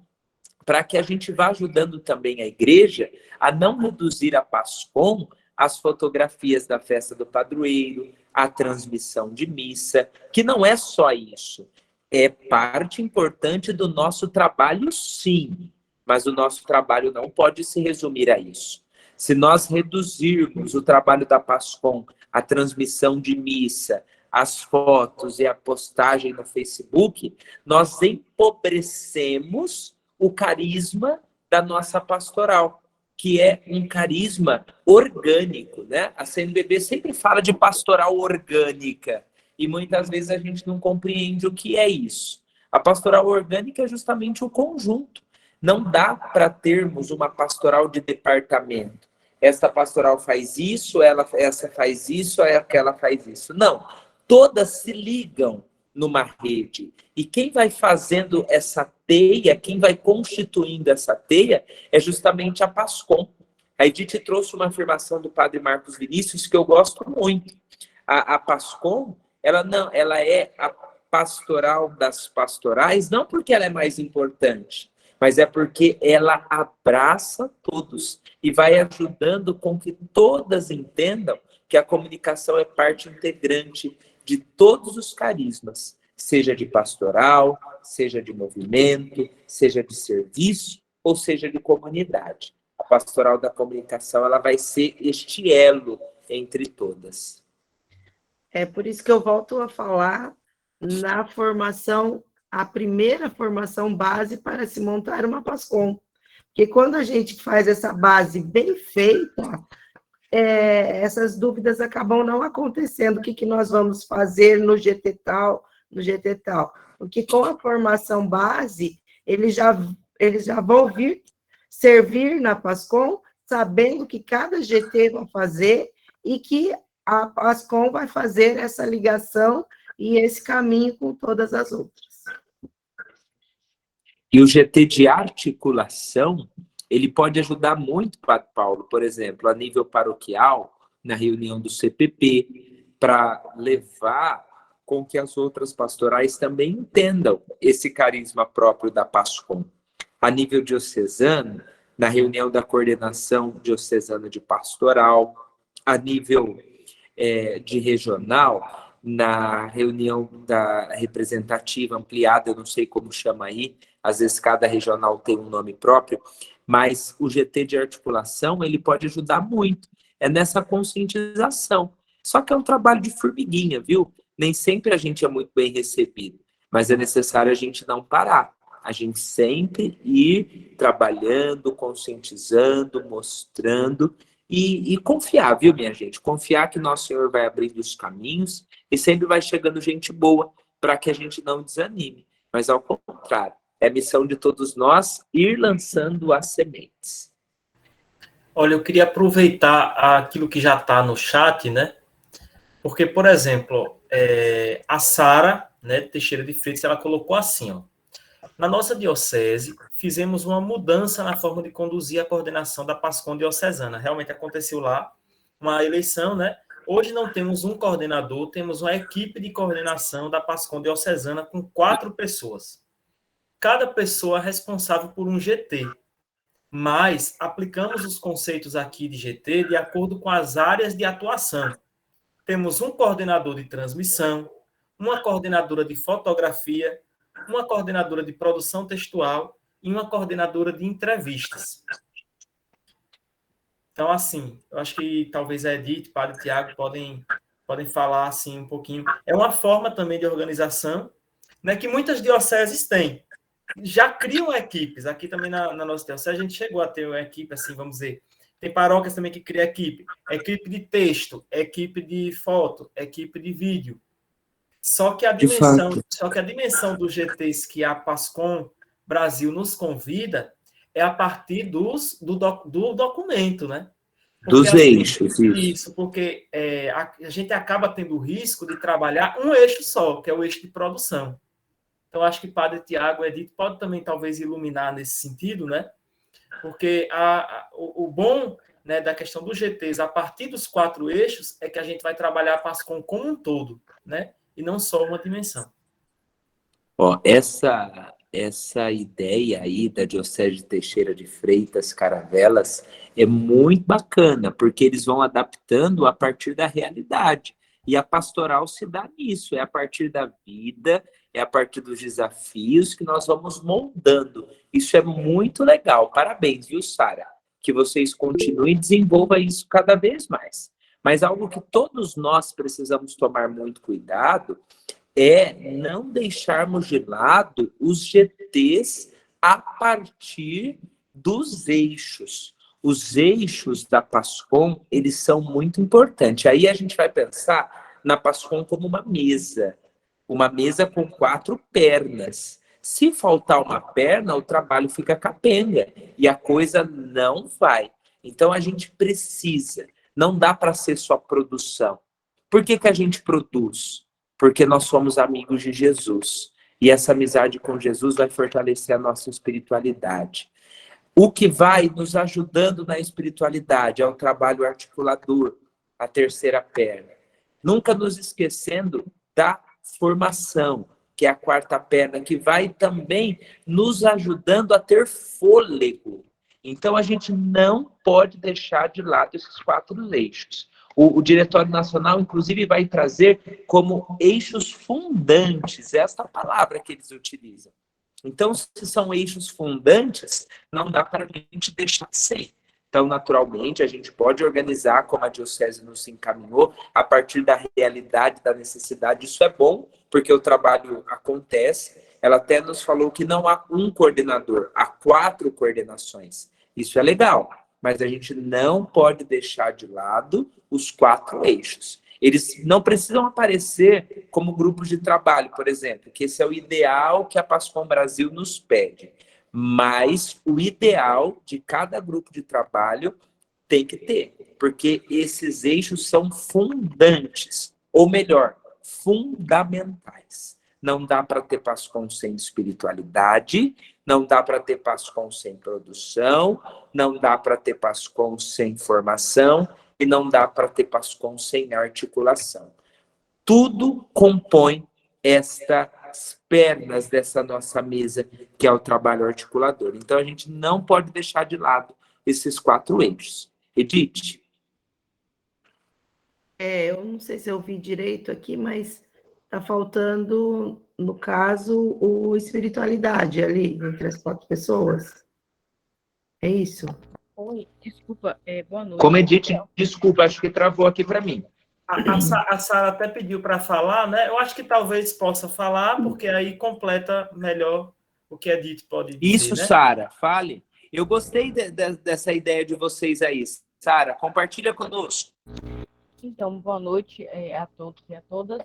para que a gente vá ajudando também a igreja a não reduzir a PASCOM às fotografias da festa do padroeiro, a transmissão de missa, que não é só isso. É parte importante do nosso trabalho, sim, mas o nosso trabalho não pode se resumir a isso. Se nós reduzirmos o trabalho da PASCOM à transmissão de missa, as fotos e a postagem no Facebook, nós empobrecemos o carisma da nossa pastoral, que é um carisma orgânico, né? A CNBB sempre fala de pastoral orgânica, e muitas vezes a gente não compreende o que é isso. A pastoral orgânica é justamente o conjunto. Não dá para termos uma pastoral de departamento. Essa pastoral faz isso, essa faz isso, aquela faz isso. Não, todas se ligam numa rede. E quem vai fazendo essa teia, quem vai constituindo essa teia, é justamente a PASCOM. A Edith trouxe uma afirmação do padre Marcos Vinícius que eu gosto muito. A PASCOM, ela é a pastoral das pastorais, não porque ela é mais importante, mas é porque ela abraça todos e vai ajudando com que todas entendam que a comunicação é parte integrante de todos os carismas, seja de pastoral, seja de movimento, seja de serviço, ou seja de comunidade. A pastoral da comunicação, ela vai ser este elo entre todas. É por isso que eu volto a falar na formação, a primeira formação base para se montar uma PASCOM. Porque quando a gente faz essa base bem feita, essas dúvidas acabam não acontecendo. O que nós vamos fazer no GT tal, no GT tal? Porque com a formação base, eles já vão vir servir na PASCOM, sabendo que cada GT vai fazer e que a PASCOM vai fazer essa ligação e esse caminho com todas as outras. E o GT de articulação, Ele pode ajudar muito, Padre Paulo, por exemplo, a nível paroquial, na reunião do CPP, para levar com que as outras pastorais também entendam esse carisma próprio da PASCOM. A nível diocesano, na reunião da coordenação diocesana de pastoral, a nível de regional, na reunião da representativa ampliada, eu não sei como chama aí, às vezes cada regional tem um nome próprio, mas o GT de articulação, ele pode ajudar muito, é nessa conscientização. Só que é um trabalho de formiguinha, viu? Nem sempre a gente é muito bem recebido, mas é necessário a gente não parar. A gente sempre ir trabalhando, conscientizando, mostrando e confiar, viu, minha gente? Confiar que Nosso Senhor vai abrindo os caminhos e sempre vai chegando gente boa para que a gente não desanime. Mas, ao contrário, é missão de todos nós ir lançando as sementes. Olha, eu queria aproveitar aquilo que já está no chat, né? Porque, por exemplo, a Sara, né, Teixeira de Freitas, ela colocou assim, ó. Na nossa diocese, fizemos uma mudança na forma de conduzir a coordenação da PASCOM diocesana. Realmente aconteceu lá uma eleição, né? Hoje não temos um coordenador, temos uma equipe de coordenação da PASCOM diocesana com 4 pessoas. Cada pessoa é responsável por um GT. Mas aplicamos os conceitos aqui de GT de acordo com as áreas de atuação. Temos um coordenador de transmissão, uma coordenadora de fotografia, uma coordenadora de produção textual e uma coordenadora de entrevistas. Então, assim, eu acho que talvez a Edith, Padre Tiago, podem falar assim um pouquinho. É uma forma também de organização, né, que muitas dioceses têm. Já criam equipes. Aqui também na nossa diocese a gente chegou a ter uma equipe, assim, vamos dizer. Tem paróquias também que criam equipe de texto, equipe de foto, equipe de vídeo. Só que a dimensão dos GTs que a PASCOM Brasil nos convida é a partir do documento, né? Porque, dos eixos, isso. Porque a gente acaba tendo o risco de trabalhar um eixo só, que é o eixo de produção. Então, acho que Padre Tiago Edith pode também, talvez, iluminar nesse sentido, né? Porque o bom, né, da questão dos GTs, a partir dos 4 eixos, é que a gente vai trabalhar a PASCOM como um todo, né? E não só uma dimensão. Ó, essa ideia aí da Diocese de Teixeira de Freitas, Caravelas, é muito bacana, porque eles vão adaptando a partir da realidade. E a pastoral se dá nisso, é a partir da vida, é a partir dos desafios que nós vamos moldando. Isso é muito legal. Parabéns, viu, Sara? Que vocês continuem e desenvolvam isso cada vez mais. Mas algo que todos nós precisamos tomar muito cuidado é não deixarmos de lado os GTs a partir dos eixos. Os eixos da PASCOM, eles são muito importantes. Aí a gente vai pensar na PASCOM como uma mesa com 4 pernas. Se faltar uma perna, o trabalho fica capenga e a coisa não vai. Então a gente precisa, não dá para ser só produção. Por que a gente produz? Porque nós somos amigos de Jesus. E essa amizade com Jesus vai fortalecer a nossa espiritualidade. O que vai nos ajudando na espiritualidade é o trabalho articulador, a terceira perna. Nunca nos esquecendo da formação, que é a 4ª perna, que vai também nos ajudando a ter fôlego. Então, a gente não pode deixar de lado esses 4 eixos. O Diretório Nacional, inclusive, vai trazer como eixos fundantes, esta palavra que eles utilizam. Então, se são eixos fundantes, não dá para a gente deixar sem. Então, naturalmente, a gente pode organizar como a Diocese nos encaminhou, a partir da realidade, da necessidade. Isso é bom, porque o trabalho acontece. Ela até nos falou que não há um coordenador, há 4 coordenações. Isso é legal, mas a gente não pode deixar de lado os 4 eixos. Eles não precisam aparecer como grupos de trabalho, por exemplo, que esse é o ideal que a PASCOM Brasil nos pede. Mas o ideal de cada grupo de trabalho tem que ter, porque esses eixos são fundantes, ou melhor, fundamentais. Não dá para ter PASCOM sem espiritualidade, não dá para ter PASCOM sem produção, não dá para ter PASCOM sem formação e não dá para ter PASCOM sem articulação. Tudo compõe estas pernas dessa nossa mesa, que é o trabalho articulador. Então, a gente não pode deixar de lado esses 4 eixos. Edith? Eu não sei se eu vi direito aqui, mas está faltando, no caso, o espiritualidade ali, entre as 4 pessoas. É isso? Oi, desculpa, boa noite. Como Edith, desculpa, acho que travou aqui para mim. A Sara até pediu para falar, né? Eu acho que talvez possa falar, porque aí completa melhor o que a Edith pode dizer. Isso, né? Sara, fale. Eu gostei dessa ideia de vocês aí. Sara, compartilha conosco. Então, boa noite a todos e a todas.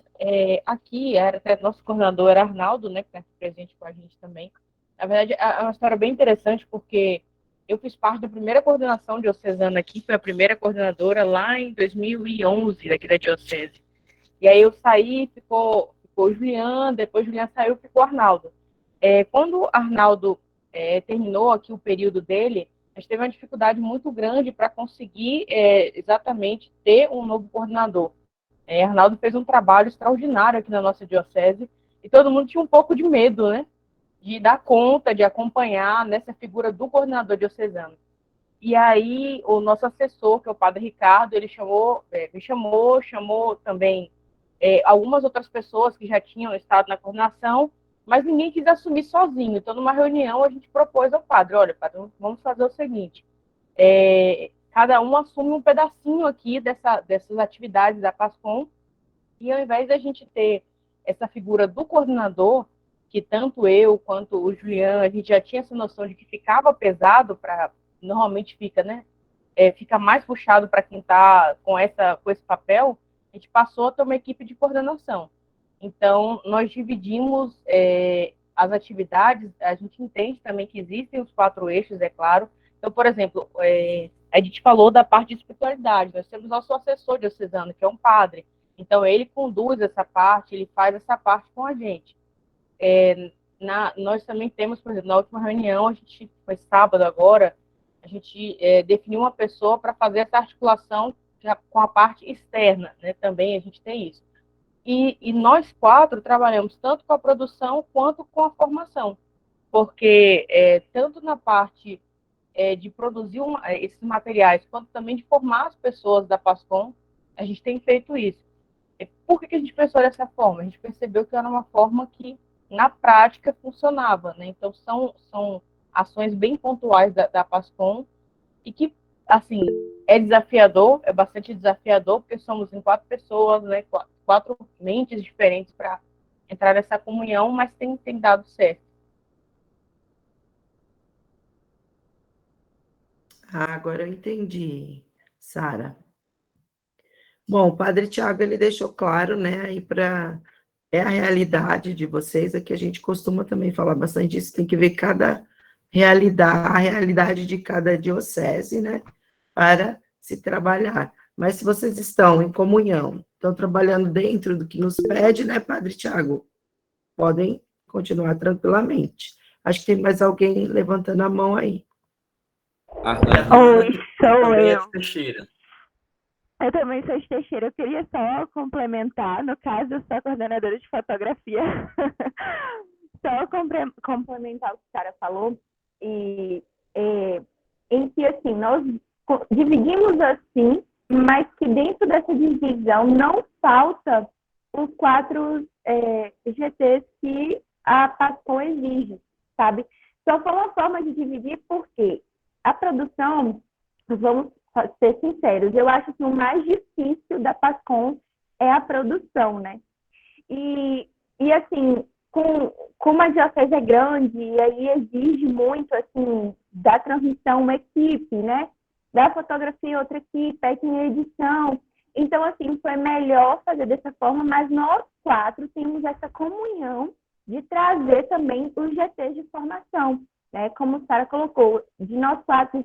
Aqui, até nosso coordenador era Arnaldo, né, que está presente com a gente também. Na verdade, é uma história bem interessante, porque eu fiz parte da primeira coordenação diocesana aqui, foi a primeira coordenadora lá em 2011, daqui da diocese. E aí eu saí, ficou o Julian, depois o Julian saiu, ficou o Arnaldo. Quando o Arnaldo terminou aqui o período dele, a gente teve uma dificuldade muito grande para conseguir exatamente ter um novo coordenador. Arnaldo fez um trabalho extraordinário aqui na nossa diocese e todo mundo tinha um pouco de medo, né, de dar conta, de acompanhar nessa figura do coordenador diocesano. E aí o nosso assessor, que é o padre Ricardo, ele me chamou também algumas outras pessoas que já tinham estado na coordenação, mas ninguém quis assumir sozinho. Então, numa reunião, a gente propôs ao padre, olha, padre, vamos fazer o seguinte, cada um assume um pedacinho aqui dessas atividades da PASCOM, e ao invés da gente ter essa figura do coordenador, que tanto eu quanto o Julian, a gente já tinha essa noção de que ficava pesado, normalmente fica, né? Fica mais puxado para quem está com esse papel, a gente passou a ter uma equipe de coordenação. Então, nós dividimos as atividades, a gente entende também que existem os 4 eixos, é claro. Então, por exemplo, a gente falou da parte de espiritualidade, nós temos nosso assessor diocesano, que é um padre. Então, ele conduz essa parte, ele faz essa parte com a gente. Nós também temos, por exemplo, na última reunião, foi sábado agora, a gente definiu uma pessoa para fazer essa articulação com a parte externa, né? Também a gente tem isso. E nós 4 trabalhamos tanto com a produção quanto com a formação, porque tanto na parte de produzir esses materiais, quanto também de formar as pessoas da PASCOM, a gente tem feito isso. Por que a gente pensou dessa forma? A gente percebeu que era uma forma que, na prática, funcionava, né? Então, são ações bem pontuais da PASCOM e que, assim, é desafiador, é bastante desafiador, porque somos em 4 pessoas, né? 4 mentes diferentes para entrar nessa comunhão, mas tem dado certo. Agora eu entendi, Sara. Bom, o Padre Tiago, ele deixou claro, né, aí é a realidade de vocês, aqui a gente costuma também falar bastante disso, tem que ver a realidade de cada diocese, né, para se trabalhar. Mas se vocês estão em comunhão, estão trabalhando dentro do que nos pede, né, Padre Tiago, podem continuar tranquilamente. Acho que tem mais alguém levantando a mão aí. Oi, sou eu. Teixeira. Eu também sou Teixeira. Eu queria só complementar, no caso, eu sou coordenadora de fotografia. Só complementar o que a Sara falou, em que, assim, nós dividimos assim, mas que dentro dessa divisão não falta os 4 GTs que a PASCOM exige, sabe? Só foi uma forma de dividir porque a produção, vamos ser sinceros, eu acho que o mais difícil da PASCOM é a produção, né? E assim, como a diocese é grande, e aí exige muito, assim, da transmissão uma equipe, né? Da fotografia outra equipe, aí tem a edição. Então, assim, foi melhor fazer dessa forma, mas nós 4 temos essa comunhão de trazer também os GTs de formação, né? Como a Sara colocou, de nós 4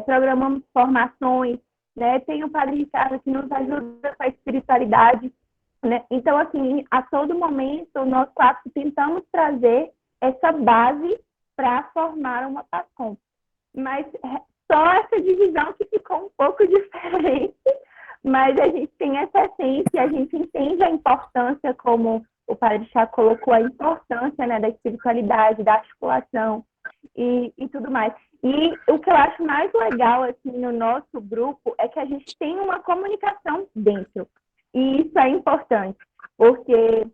programamos formações, né? Tem o Padre Ricardo que nos ajuda com a espiritualidade. né? Então, assim, a todo momento, nós 4 tentamos trazer essa base para formar uma PASCOM. Mas só essa divisão que ficou um pouco diferente, mas a gente tem essa essência, a gente entende a importância, como o Padre Chá colocou, a importância, né, da espiritualidade, da articulação e tudo mais. E o que eu acho mais legal, assim, no nosso grupo é que a gente tem uma comunicação dentro. E isso é importante, porque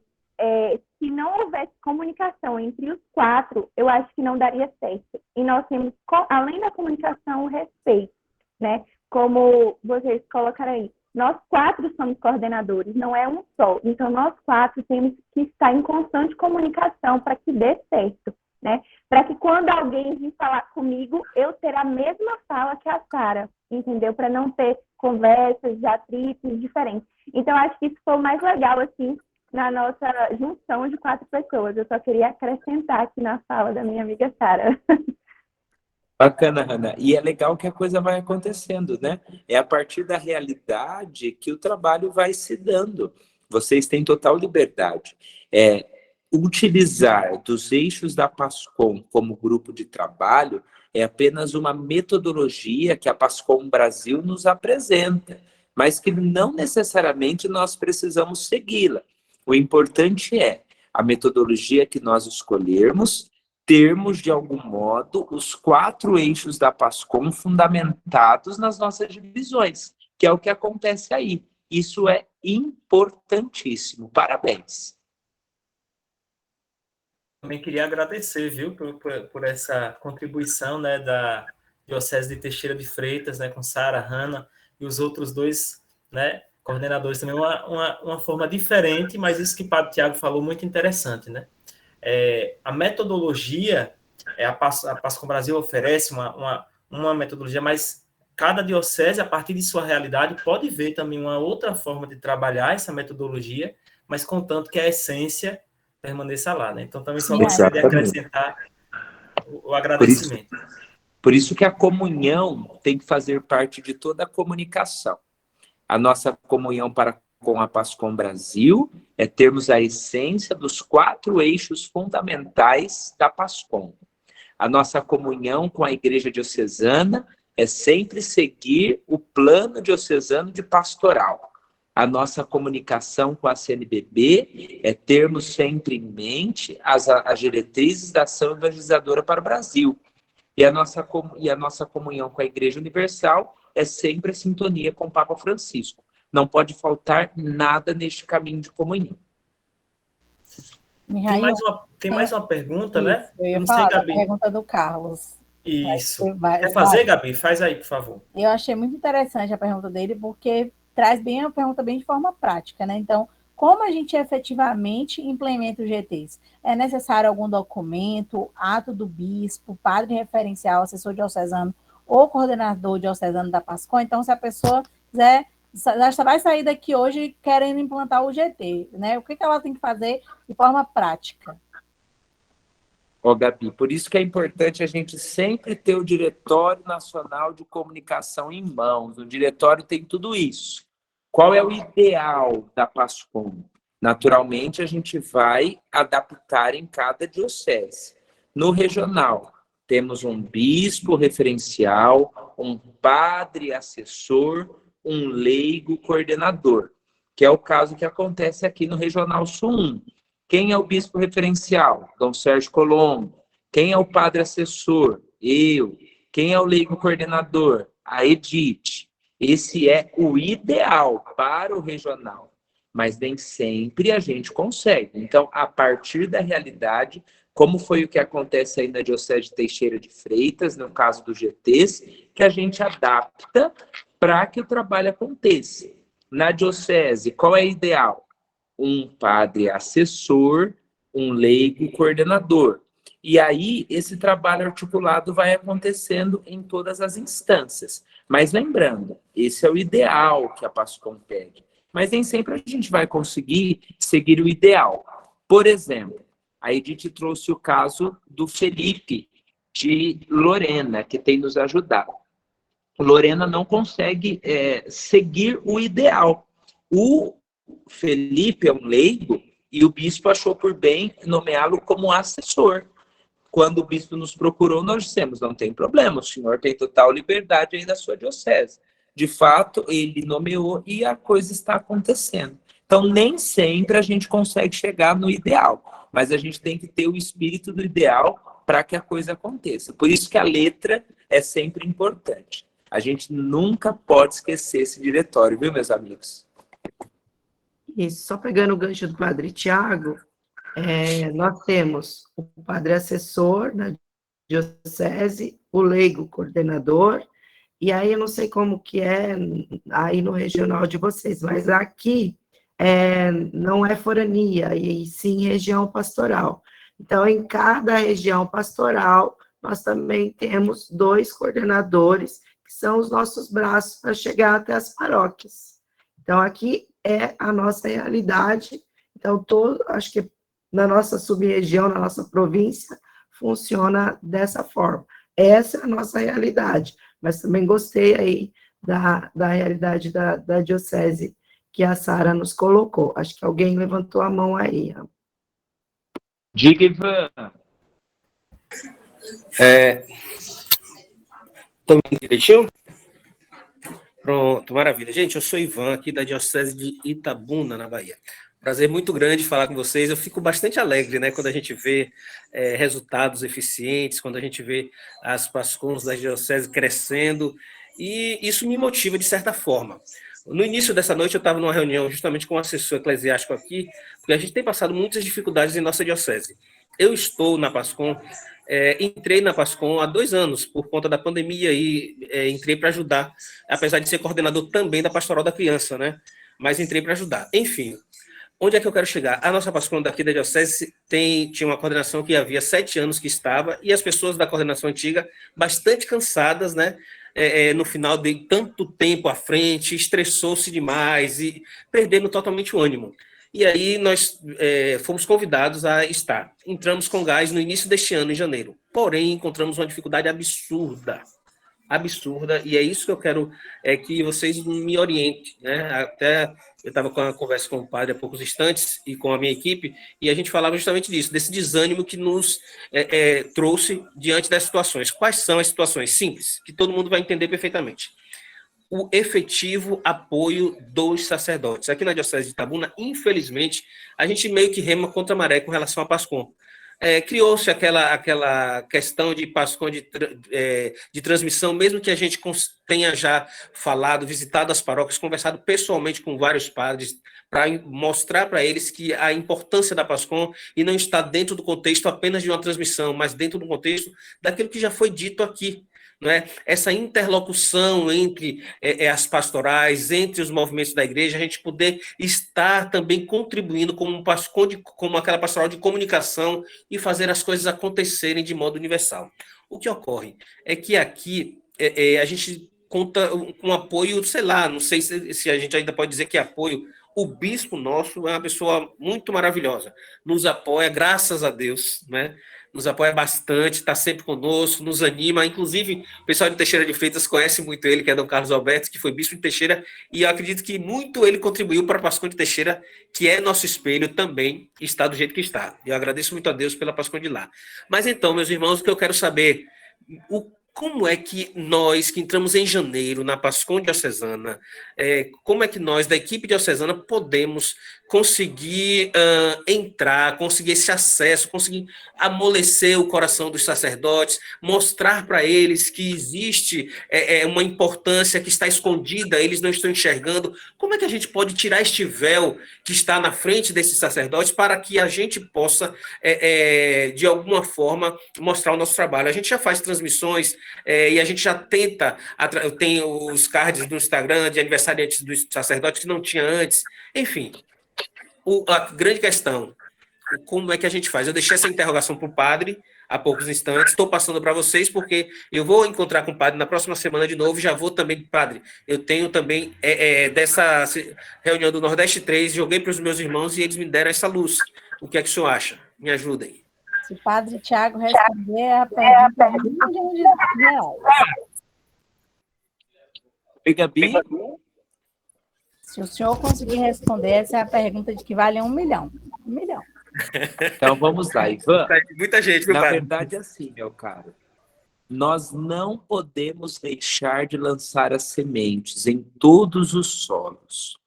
se não houvesse comunicação entre os 4, eu acho que não daria certo. E nós temos, além da comunicação, o respeito, né? Como vocês colocaram aí, nós 4 somos coordenadores, não é um só. Então, nós 4 temos que estar em constante comunicação para que dê certo, né? Para que quando alguém vir falar comigo, eu ter a mesma fala que a Sara, entendeu? Para não ter conversas de atritos diferentes. Então, acho que isso foi o mais legal, assim, na nossa junção de 4 pessoas. Eu só queria acrescentar aqui na fala da minha amiga Sara. Bacana, Hannah. E é legal que a coisa vai acontecendo, né? É a partir da realidade que o trabalho vai se dando. Vocês têm total liberdade. Utilizar dos eixos da PASCOM como grupo de trabalho é apenas uma metodologia que a PASCOM Brasil nos apresenta, mas que não necessariamente nós precisamos segui-la. O importante é a metodologia que nós escolhermos, termos, de algum modo, os 4 eixos da PASCOM fundamentados nas nossas divisões, que é o que acontece aí. Isso é importantíssimo. Parabéns. Também queria agradecer, viu, por essa contribuição, né, da Diocese de Teixeira de Freitas, né, com Sara, Hannah e os outros 2, né, coordenadores também, uma forma diferente, mas isso que o Padre Tiago falou, muito interessante, né? A metodologia, a PASCOM Brasil oferece uma metodologia, mas cada diocese, a partir de sua realidade, pode ver também uma outra forma de trabalhar essa metodologia, mas contanto que a essência permaneça lá, né? Então, também só gostaria de acrescentar o agradecimento. Por isso que a comunhão tem que fazer parte de toda a comunicação. A nossa comunhão com a PASCOM Brasil é termos a essência dos 4 eixos fundamentais da PASCOM. A nossa comunhão com a Igreja Diocesana é sempre seguir o plano diocesano de pastoral. A nossa comunicação com a CNBB é termos sempre em mente as diretrizes da ação evangelizadora para o Brasil. E a nossa comunhão com a Igreja Universal é sempre a sintonia com o Papa Francisco. Não pode faltar nada neste caminho de comunhão. Tem mais uma pergunta, isso, né? Eu ia falar da pergunta do Carlos. Isso. Quer fazer, Gabi? Faz aí, por favor. Eu achei muito interessante a pergunta dele, porque traz bem a pergunta bem de forma prática, né? Então, como a gente efetivamente implementa os GTs? É necessário algum documento, ato do bispo, padre referencial, assessor diocesano ou coordenador diocesano da PASCOM? Então, se a pessoa quiser, já vai sair daqui hoje querendo implantar o GT, né? O que ela tem que fazer de forma prática? Gabi, por isso que é importante a gente sempre ter o Diretório Nacional de Comunicação em mãos. O diretório tem tudo isso. Qual é o ideal da PASCOM? Naturalmente, a gente vai adaptar em cada diocese. No regional, temos um bispo referencial, um padre assessor, um leigo coordenador, que é o caso que acontece aqui no Regional Sul 1. Quem é o bispo referencial? Dom Sérgio Colombo. Quem é o padre assessor? Eu. Quem é o leigo coordenador? A Edith. Esse é o ideal para o regional, mas nem sempre a gente consegue. Então, a partir da realidade, como foi o que acontece aí na Diocese de Teixeira de Freitas, no caso dos GTs, que a gente adapta para que o trabalho aconteça. Na Diocese, qual é o ideal? Um padre assessor, um leigo coordenador. E aí, esse trabalho articulado vai acontecendo em todas as instâncias. Mas lembrando, esse é o ideal que a PASCOM pede. Mas nem sempre a gente vai conseguir seguir o ideal. Por exemplo, a Edith trouxe o caso do Felipe, de Lorena, que tem nos ajudado. Lorena não consegue seguir o ideal. O Felipe é um leigo e o bispo achou por bem nomeá-lo como assessor. Quando o bispo nos procurou, nós dissemos, não tem problema, o senhor tem total liberdade aí da sua diocese. De fato, ele nomeou e a coisa está acontecendo. Então, nem sempre a gente consegue chegar no ideal, mas a gente tem que ter o espírito do ideal para que a coisa aconteça. Por isso que a letra é sempre importante. A gente nunca pode esquecer esse diretório, viu, meus amigos? Isso, só pegando o gancho do padre Tiago, nós temos o padre assessor na diocese, o leigo coordenador, e aí eu não sei como que é aí no regional de vocês, mas aqui não é forania, e sim região pastoral. Então, em cada região pastoral, nós também temos 2 coordenadores, que são os nossos braços para chegar até as paróquias. Então, aqui é a nossa realidade. Então, acho que na nossa sub-região, na nossa província, funciona dessa forma. Essa é a nossa realidade, mas também gostei aí da realidade da diocese que a Sara nos colocou. Acho que alguém levantou a mão aí. Diga, Ivan. Estão me direitinho? Pronto, maravilha. Gente, eu sou Ivan, aqui da Diocese de Itabuna, na Bahia. Prazer muito grande falar com vocês. Eu fico bastante alegre, né, quando a gente vê resultados eficientes, quando a gente vê as PASCONs da Diocese crescendo, e isso me motiva de certa forma. No início dessa noite, eu estava numa reunião justamente com o assessor eclesiástico aqui, porque a gente tem passado muitas dificuldades em nossa diocese. Eu estou na PASCON, entrei na PASCON há 2 anos, por conta da pandemia, e entrei para ajudar, apesar de ser coordenador também da Pastoral da Criança, né? Mas entrei para ajudar. Enfim, onde é que eu quero chegar? A nossa PASCON daqui da diocese tinha uma coordenação que havia 7 anos que estava, e as pessoas da coordenação antiga, bastante cansadas, né? No final de tanto tempo à frente, estressou-se demais e perdendo totalmente o ânimo. E aí nós fomos convidados a estar. Entramos com gás no início deste ano, em janeiro. Porém, encontramos uma dificuldade absurda, e é isso que eu quero que vocês me orientem, né? Até eu estava com uma conversa com o padre há poucos instantes e com a minha equipe, e a gente falava justamente disso, desse desânimo que nos trouxe diante das situações. Quais são as situações? Simples, que todo mundo vai entender perfeitamente. O efetivo apoio dos sacerdotes. Aqui na Diocese de Itabuna, infelizmente, a gente meio que rema contra a maré com relação à PASCON. Criou-se aquela questão de PASCON de transmissão, mesmo que a gente tenha já falado, visitado as paróquias, conversado pessoalmente com vários padres, para mostrar para eles que a importância da PASCON e não está dentro do contexto apenas de uma transmissão, mas dentro do contexto daquilo que já foi dito aqui. Né? Essa interlocução entre as pastorais, entre os movimentos da igreja, a gente poder estar também contribuindo como aquela pastoral de comunicação e fazer as coisas acontecerem de modo universal. O que ocorre é que aqui a gente conta com apoio, sei lá, não sei se a gente ainda pode dizer que é apoio. O bispo nosso é uma pessoa muito maravilhosa, nos apoia, graças a Deus, né? Nos apoia bastante, está sempre conosco, nos anima. Inclusive, o pessoal de Teixeira de Freitas conhece muito ele, que é Dom Carlos Alberto, que foi bispo de Teixeira, e eu acredito que muito ele contribuiu para a PASCON de Teixeira, que é nosso espelho também, está do jeito que está. Eu agradeço muito a Deus pela PASCON de lá. Mas então, meus irmãos, o que eu quero saber, como é que nós, que entramos em janeiro na PASCON diocesana, como é que nós, da equipe diocesana, podemos conseguir entrar, conseguir esse acesso, conseguir amolecer o coração dos sacerdotes, mostrar para eles que existe uma importância que está escondida, eles não estão enxergando. Como é que a gente pode tirar este véu que está na frente desses sacerdotes para que a gente possa, de alguma forma, mostrar o nosso trabalho? A gente já faz transmissões e a gente já tenta, tem os cards do Instagram de aniversariantes dos sacerdotes que não tinha antes, enfim. A grande questão, como é que a gente faz? Eu deixei essa interrogação para o padre há poucos instantes, estou passando para vocês, porque eu vou encontrar com o padre na próxima semana de novo, já vou também, padre, eu tenho também, dessa reunião do Nordeste 3, joguei para os meus irmãos e eles me deram essa luz. O que é que o senhor acha? Me ajudem. Se o padre Tiago responder a pergunta de R$1 milhão. Oi, Gabi. Se o senhor conseguir responder, essa é a pergunta de que vale 1 milhão. 1 milhão. Então vamos lá, Ivan. Muita gente, meu Na pai. verdade, é assim, meu caro. Nós não podemos deixar de lançar as sementes em todos os solos.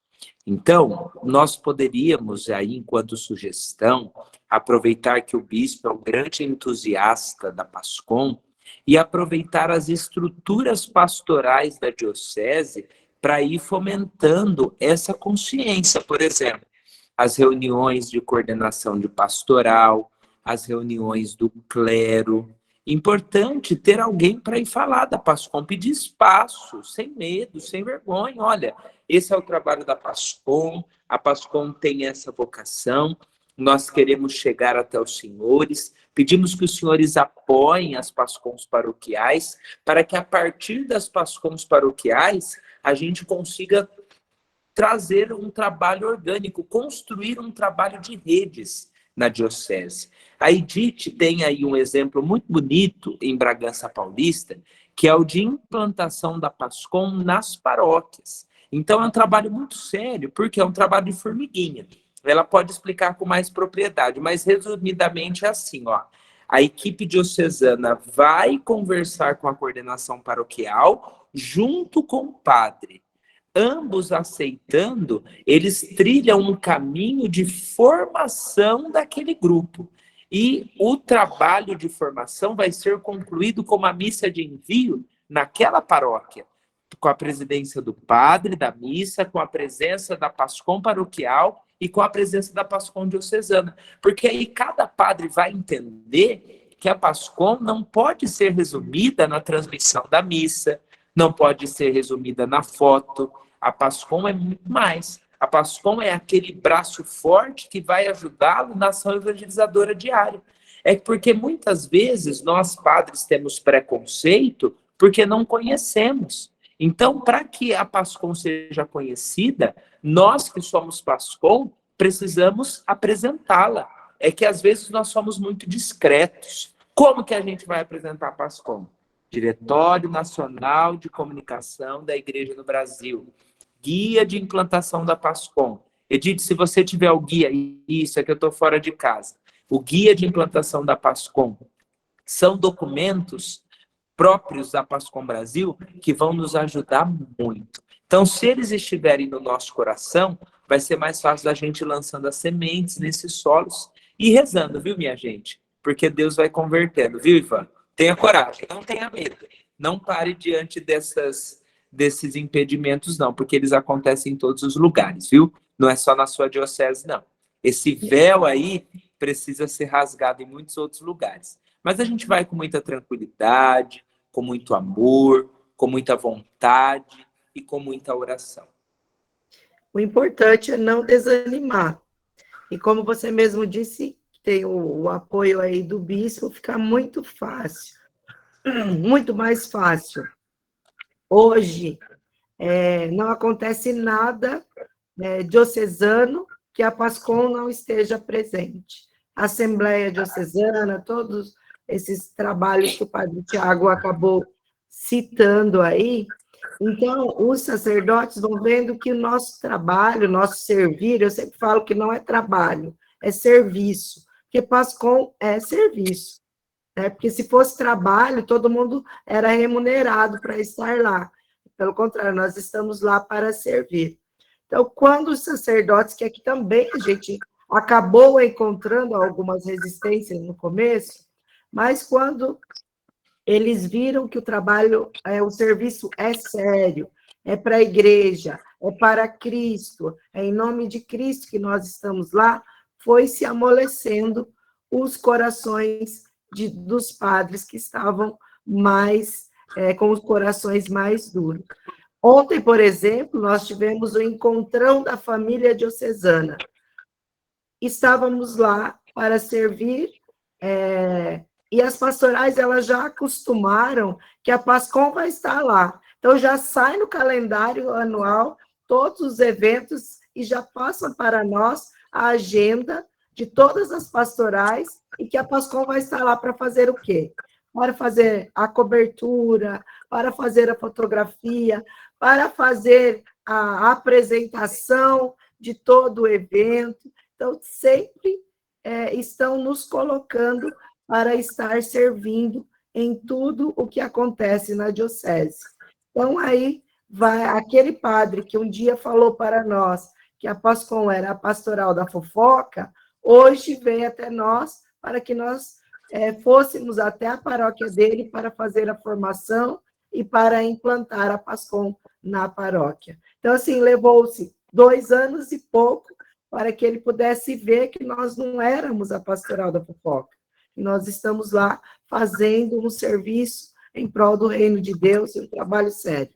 Então, nós poderíamos aí, enquanto sugestão, aproveitar que o bispo é um grande entusiasta da PASCOM e aproveitar as estruturas pastorais da diocese para ir fomentando essa consciência. Por exemplo, as reuniões de coordenação de pastoral, as reuniões do clero. Importante ter alguém para ir falar da PASCOM, pedir espaço, sem medo, sem vergonha. Olha, esse é o trabalho da PASCOM, a PASCOM tem essa vocação, nós queremos chegar até os senhores, pedimos que os senhores apoiem as PASCOMs paroquiais, para que a partir das PASCOMs paroquiais, a gente consiga trazer um trabalho orgânico, construir um trabalho de redes na diocese. A Edith tem aí um exemplo muito bonito em Bragança Paulista, que é o de implantação da PASCOM nas paróquias. Então é um trabalho muito sério, porque é um trabalho de formiguinha. Ela pode explicar com mais propriedade, mas resumidamente é assim, ó. A equipe diocesana vai conversar com a coordenação paroquial junto com o padre. Ambos aceitando, eles trilham um caminho de formação daquele grupo. E o trabalho de formação vai ser concluído com uma missa de envio naquela paróquia, com a presidência do padre da missa, com a presença da PASCOM paroquial e com a presença da PASCOM diocesana. Porque aí cada padre vai entender que a PASCOM não pode ser resumida na transmissão da missa, não pode ser resumida na foto. A PASCOM é muito mais. A PASCOM é aquele braço forte que vai ajudá-lo na ação evangelizadora diária. É porque muitas vezes nós, padres, temos preconceito porque não conhecemos. Então, para que a PASCOM seja conhecida, nós que somos PASCOM precisamos apresentá-la. É que às vezes nós somos muito discretos. Como que a gente vai apresentar a PASCOM? Diretório Nacional de Comunicação da Igreja no Brasil. Guia de implantação da PASCOM. Edith, se você tiver o guia, isso é que eu estou fora de casa. O guia de implantação da PASCOM são documentos próprios da PASCOM Brasil que vão nos ajudar muito. Então, se eles estiverem no nosso coração, vai ser mais fácil da gente lançando as sementes nesses solos e rezando, viu, minha gente? Porque Deus vai convertendo, viu, Ivan? Tenha coragem, não tenha medo. Não pare diante desses impedimentos, não, porque eles acontecem em todos os lugares, viu? Não é só na sua diocese, não. Esse véu aí precisa ser rasgado em muitos outros lugares. Mas a gente vai com muita tranquilidade, com muito amor, com muita vontade e com muita oração. O importante é não desanimar. E como você mesmo disse, tem o apoio aí do bispo, fica muito fácil, muito mais fácil. Hoje, não acontece nada diocesano que a PASCOM não esteja presente. A Assembleia Diocesana, todos esses trabalhos que o padre Tiago acabou citando aí. Então, os sacerdotes vão vendo que o nosso trabalho, o nosso servir, eu sempre falo que não é trabalho, é serviço, porque PASCOM é serviço. Porque se fosse trabalho, todo mundo era remunerado para estar lá. Pelo contrário, nós estamos lá para servir. Então, quando os sacerdotes, que aqui também a gente acabou encontrando algumas resistências no começo, mas quando eles viram que o trabalho, o serviço é sério, é para a igreja, é para Cristo, é em nome de Cristo que nós estamos lá, foi se amolecendo os corações dos padres que estavam mais, com os corações mais duros. Ontem, por exemplo, nós tivemos o encontrão da família diocesana. Estávamos lá para servir, e as pastorais elas já acostumaram que a PASCOM vai estar lá. Então, já sai no calendário anual todos os eventos e já passam para nós a agenda de todas as pastorais e que a PASCOM vai estar lá para fazer o quê? Para fazer a cobertura, para fazer a fotografia, para fazer a apresentação de todo o evento. Então, sempre estão nos colocando para estar servindo em tudo o que acontece na diocese. Então, aí vai aquele padre que um dia falou para nós que a Pascom era a pastoral da fofoca, hoje vem até nós para que nós fôssemos até a paróquia dele para fazer a formação e para implantar a Pascom na paróquia. Então, assim, levou-se 2 anos e pouco para que ele pudesse ver que nós não éramos a pastoral da fofoca, e nós estamos lá fazendo um serviço em prol do reino de Deus, um trabalho sério.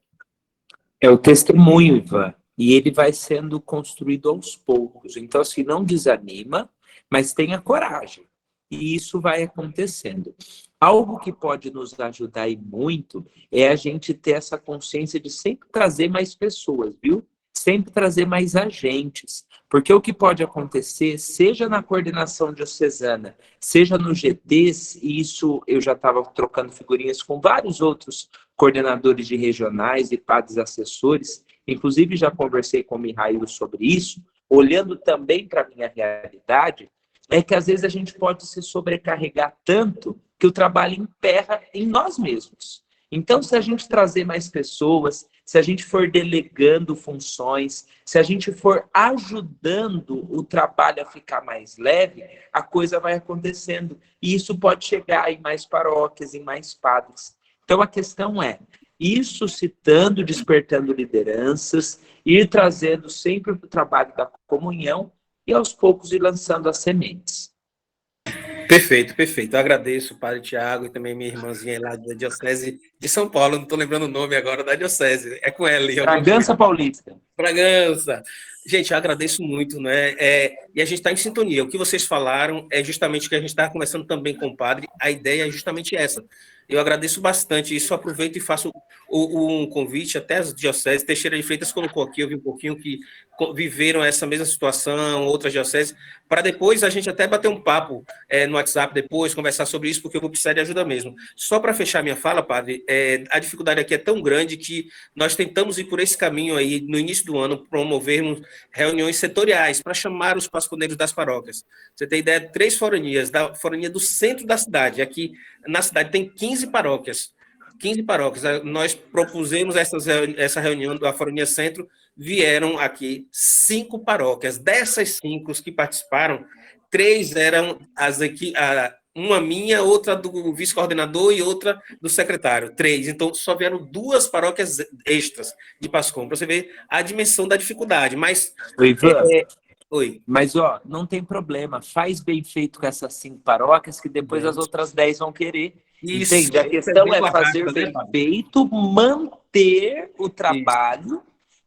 É o testemunho, Ivan, e ele vai sendo construído aos poucos. Então, assim, não desanima, mas tenha coragem. E isso vai acontecendo. Algo que pode nos ajudar e muito é a gente ter essa consciência de sempre trazer mais pessoas, viu? Sempre trazer mais agentes. Porque o que pode acontecer, seja na coordenação diocesana, seja no GTs, e isso eu já estava trocando figurinhas com vários outros coordenadores de regionais e padres assessores, inclusive já conversei com o Mihail sobre isso, olhando também para a minha realidade, é que às vezes a gente pode se sobrecarregar tanto que o trabalho emperra em nós mesmos. Então, se a gente trazer mais pessoas, se a gente for delegando funções, se a gente for ajudando o trabalho a ficar mais leve, a coisa vai acontecendo. E isso pode chegar em mais paróquias, em mais padres. Então, a questão é ir suscitando, despertando lideranças, ir trazendo sempre o trabalho da comunhão e, aos poucos, ir lançando as sementes. Perfeito, perfeito. Eu agradeço o padre Tiago e também minha irmãzinha lá da Diocese de São Paulo, não estou lembrando o nome agora da Diocese, é com ela. Bragança Paulista. Bragança. Gente, eu agradeço muito, né? E a gente está em sintonia. O que vocês falaram é justamente o que a gente estava conversando também com o padre, a ideia é justamente essa. Eu agradeço bastante isso, aproveito e faço um convite até às dioceses. Teixeira de Freitas colocou aqui, eu vi um pouquinho que viveram essa mesma situação, outras dioceses, para depois a gente até bater um papo no WhatsApp depois, conversar sobre isso, porque eu vou precisar de ajuda mesmo. Só para fechar minha fala, padre, a dificuldade aqui é tão grande que nós tentamos ir por esse caminho aí, no início do ano, promovermos reuniões setoriais para chamar os pasconeiros das paróquias. Você tem ideia, 3 foranias, da forania do centro da cidade, aqui na cidade tem 15 paróquias. 15 paróquias. Nós propusemos essa reunião da Forania Centro, vieram aqui 5 paróquias. Dessas 5 que participaram, 3 eram uma minha, outra do vice-coordenador e outra do secretário. 3. Então, só vieram 2 paróquias extras de Pascom, para você ver a dimensão da dificuldade. Mas... Oi, Ivan. Oi. Mas, não tem problema. Faz bem feito com essas 5 paróquias, que depois as outras 10 vão querer. Isso, entende? A questão é fazer bem feito, manter o trabalho,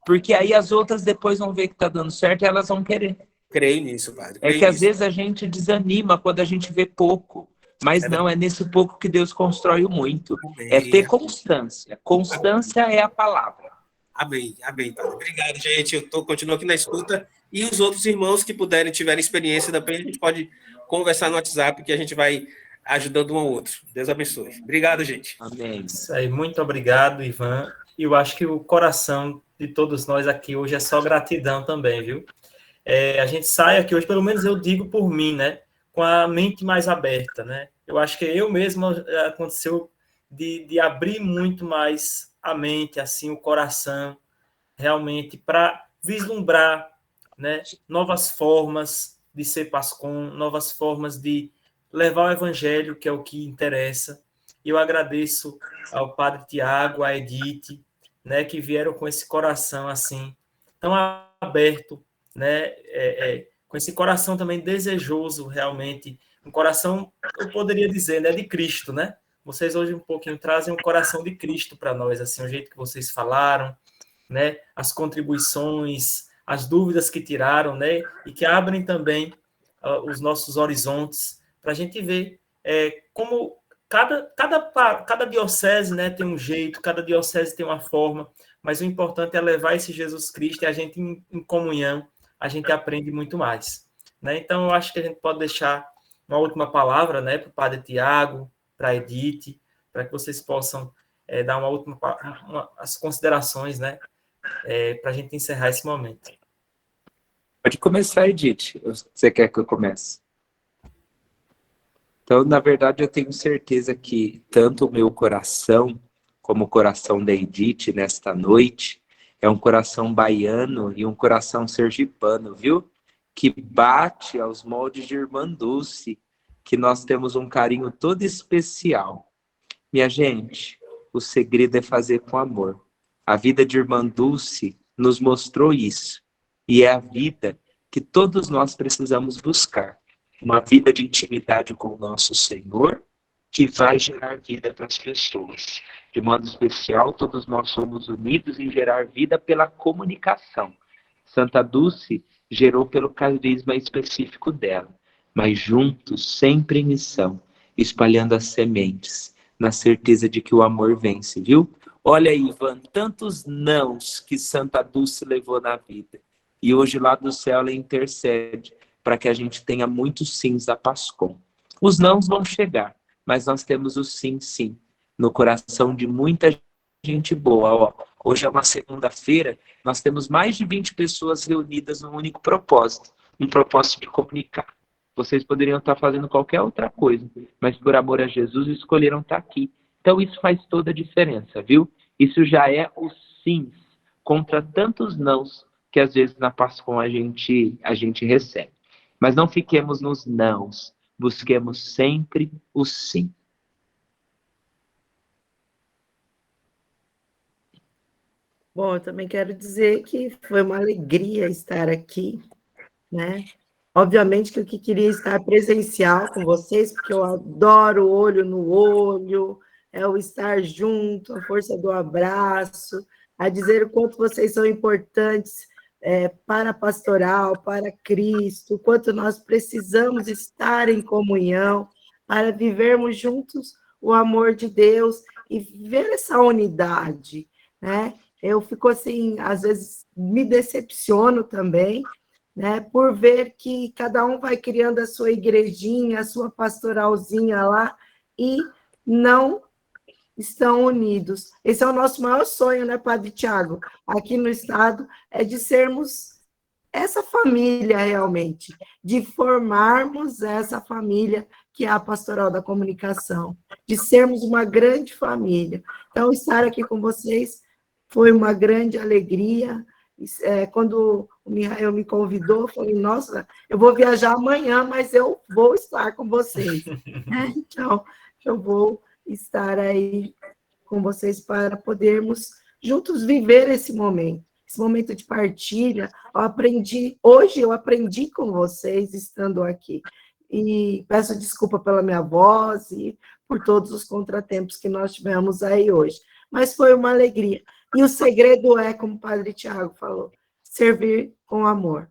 porque aí as outras depois vão ver que está dando certo e elas vão querer. Creio nisso, padre. É que às vezes a gente desanima quando a gente vê pouco, mas não, é nesse pouco que Deus constrói o muito. É ter constância. Constância é a palavra. Amém, amém, padre. Obrigado, gente. Eu continuo aqui na escuta. E os outros irmãos que puderem, tiverem experiência, depois a gente pode conversar no WhatsApp, que a gente vai ajudando um ao outro. Deus abençoe. Obrigado, gente. Amém. Isso aí, muito obrigado, Ivan. E eu acho que o coração de todos nós aqui hoje é só gratidão também, viu? A gente sai aqui hoje, pelo menos eu digo por mim, né? Com a mente mais aberta, né? Eu acho que eu mesmo aconteceu de abrir muito mais a mente, assim, o coração, realmente, para vislumbrar, né, novas formas de ser Pascom, novas formas de levar o evangelho, que é o que interessa. E eu agradeço ao padre Tiago, à Edith, né, que vieram com esse coração assim, tão aberto, né, com esse coração também desejoso, realmente, um coração, eu poderia dizer, né, de Cristo, né? Vocês hoje um pouquinho trazem um coração de Cristo para nós, assim, o jeito que vocês falaram, né, as contribuições, as dúvidas que tiraram, né, e que abrem também os nossos horizontes, para a gente ver como cada diocese, né, tem um jeito, cada diocese tem uma forma, mas o importante é levar esse Jesus Cristo e a gente, em comunhão, a gente aprende muito mais. Né? Então, eu acho que a gente pode deixar uma última palavra, né, para o padre Tiago, para a Edith, para que vocês possam dar uma última as considerações, né, para a gente encerrar esse momento. Pode começar, Edith. Você quer que eu comece? Então, na verdade, eu tenho certeza que tanto o meu coração como o coração da Edith nesta noite é um coração baiano e um coração sergipano, viu? Que bate aos moldes de Irmã Dulce, que nós temos um carinho todo especial. Minha gente, o segredo é fazer com amor. A vida de Irmã Dulce nos mostrou isso. E é a vida que todos nós precisamos buscar. Uma vida de intimidade com o nosso Senhor, que vai gerar vida para as pessoas. De modo especial, todos nós somos unidos em gerar vida pela comunicação. Santa Dulce gerou pelo carisma específico dela, mas juntos, sempre em missão, espalhando as sementes, na certeza de que o amor vence, viu? Olha aí, Ivan, tantos nãos que Santa Dulce levou na vida. E hoje lá do céu ela intercede para que a gente tenha muitos sims da Pascom. Os nãos vão chegar, mas nós temos o sim, sim, no coração de muita gente boa. Ó, hoje é uma segunda-feira, nós temos mais de 20 pessoas reunidas num único propósito, um propósito de comunicar. Vocês poderiam estar fazendo qualquer outra coisa, mas por amor a Jesus escolheram estar aqui. Então isso faz toda a diferença, viu? Isso já é o sim contra tantos nãos que às vezes na Pascom a gente recebe. Mas não fiquemos nos nãos, busquemos sempre o sim. Bom, eu também quero dizer que foi uma alegria estar aqui, né? Obviamente que eu queria estar presencial com vocês, porque eu adoro o olho no olho, é o estar junto, a força do abraço, a dizer o quanto vocês são importantes para a pastoral, para Cristo, o quanto nós precisamos estar em comunhão para vivermos juntos o amor de Deus e ver essa unidade, né? Eu fico assim, às vezes me decepciono também, né, por ver que cada um vai criando a sua igrejinha, a sua pastoralzinha lá, e não estão unidos. Esse é o nosso maior sonho, né, Padre Tiago? Aqui no Estado, é de sermos essa família realmente, de formarmos essa família que é a Pastoral da Comunicação, de sermos uma grande família. Então, estar aqui com vocês foi uma grande alegria. Quando o Mihael me convidou, eu falei, nossa, eu vou viajar amanhã, mas eu vou estar com vocês. Então, eu vou estar aí com vocês para podermos juntos viver esse momento de partilha. Hoje eu aprendi com vocês estando aqui. E peço desculpa pela minha voz e por todos os contratempos que nós tivemos aí hoje. Mas foi uma alegria. E o segredo é, como o Padre Tiago falou, servir com amor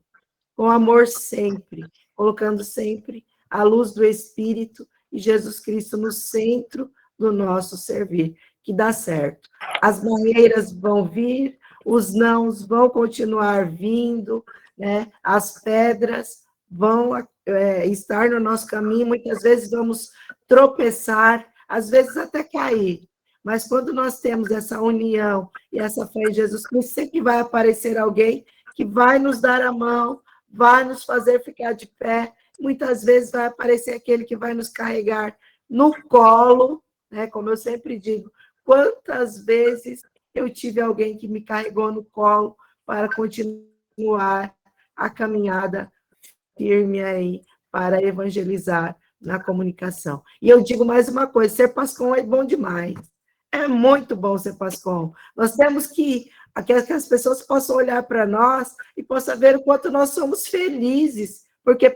sempre, colocando sempre a luz do Espírito e Jesus Cristo no centro do nosso servir, que dá certo. As barreiras vão vir, os nãos vão continuar vindo, né? As pedras vão estar no nosso caminho, muitas vezes vamos tropeçar, às vezes até cair. Mas quando nós temos essa união e essa fé em Jesus Cristo, sempre vai aparecer alguém que vai nos dar a mão, vai nos fazer ficar de pé. Muitas vezes vai aparecer aquele que vai nos carregar no colo, né? Como eu sempre digo, quantas vezes eu tive alguém que me carregou no colo para continuar a caminhada firme aí para evangelizar na comunicação. E eu digo mais uma coisa, ser Pascom é bom demais. É muito bom ser Pascom. Nós temos que as pessoas possam olhar para nós e possam ver o quanto nós somos felizes, porque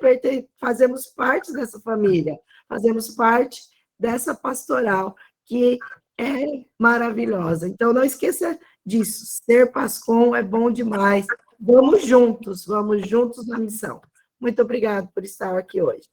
fazemos parte dessa família, fazemos parte dessa pastoral, que é maravilhosa. Então, não esqueça disso. Ser Pascom é bom demais. Vamos juntos na missão. Muito obrigado por estar aqui hoje.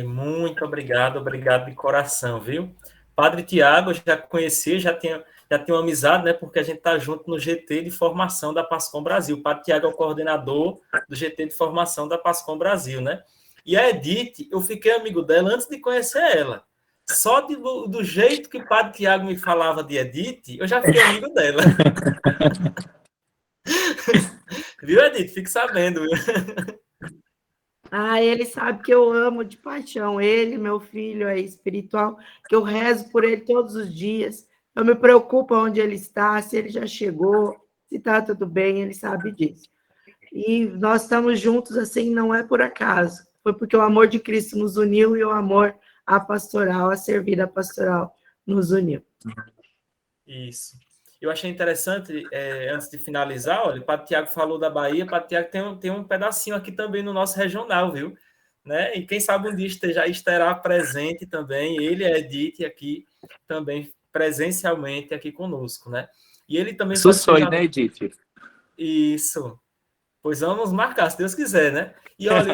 Muito obrigado de coração, viu? Padre Tiago, eu já conheci, já tenho uma amizade, né? Porque a gente está junto no GT de formação da Pascom Brasil. O Padre Tiago é o coordenador do GT de formação da Pascom Brasil, né? E a Edith, eu fiquei amigo dela antes de conhecer ela. Só do jeito que o Padre Tiago me falava de Edith, eu já fui amigo dela. Viu, Edith? Fique sabendo. Viu? Ah, ele sabe que eu amo de paixão. Ele, meu filho, é espiritual, que eu rezo por ele todos os dias. Eu me preocupo onde ele está, se ele já chegou, se está tudo bem, ele sabe disso. E nós estamos juntos assim, não é por acaso. Foi porque o amor de Cristo nos uniu e o amor à pastoral, a servir a pastoral, nos uniu. Isso. Eu achei interessante, antes de finalizar, olha, o Padre Tiago falou da Bahia, o Padre Tiago tem um pedacinho aqui também no nosso regional, viu? Né? E quem sabe um dia estará presente também, ele e a Edith aqui também presencialmente aqui conosco, né? E ele também... Sonho, né, Edith? Isso. Pois vamos marcar, se Deus quiser, né? E olha,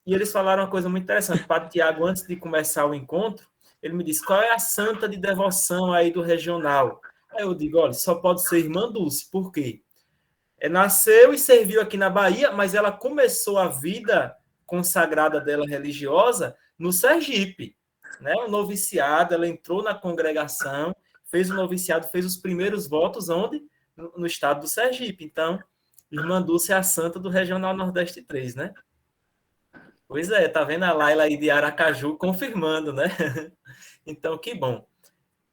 e eles falaram uma coisa muito interessante. O Padre Tiago, antes de começar o encontro, ele me disse, qual é a santa de devoção aí do regional? Aí eu digo, olha, só pode ser Irmã Dulce. Por quê? Nasceu e serviu aqui na Bahia, mas ela começou a vida consagrada dela religiosa no Sergipe, né? O noviciado, ela entrou na congregação, fez o noviciado, fez os primeiros votos onde? No estado do Sergipe. Então, Irmã Dulce é a santa do Regional Nordeste 3, né? Pois é, tá vendo a Laila aí de Aracaju confirmando, né? Então, que bom.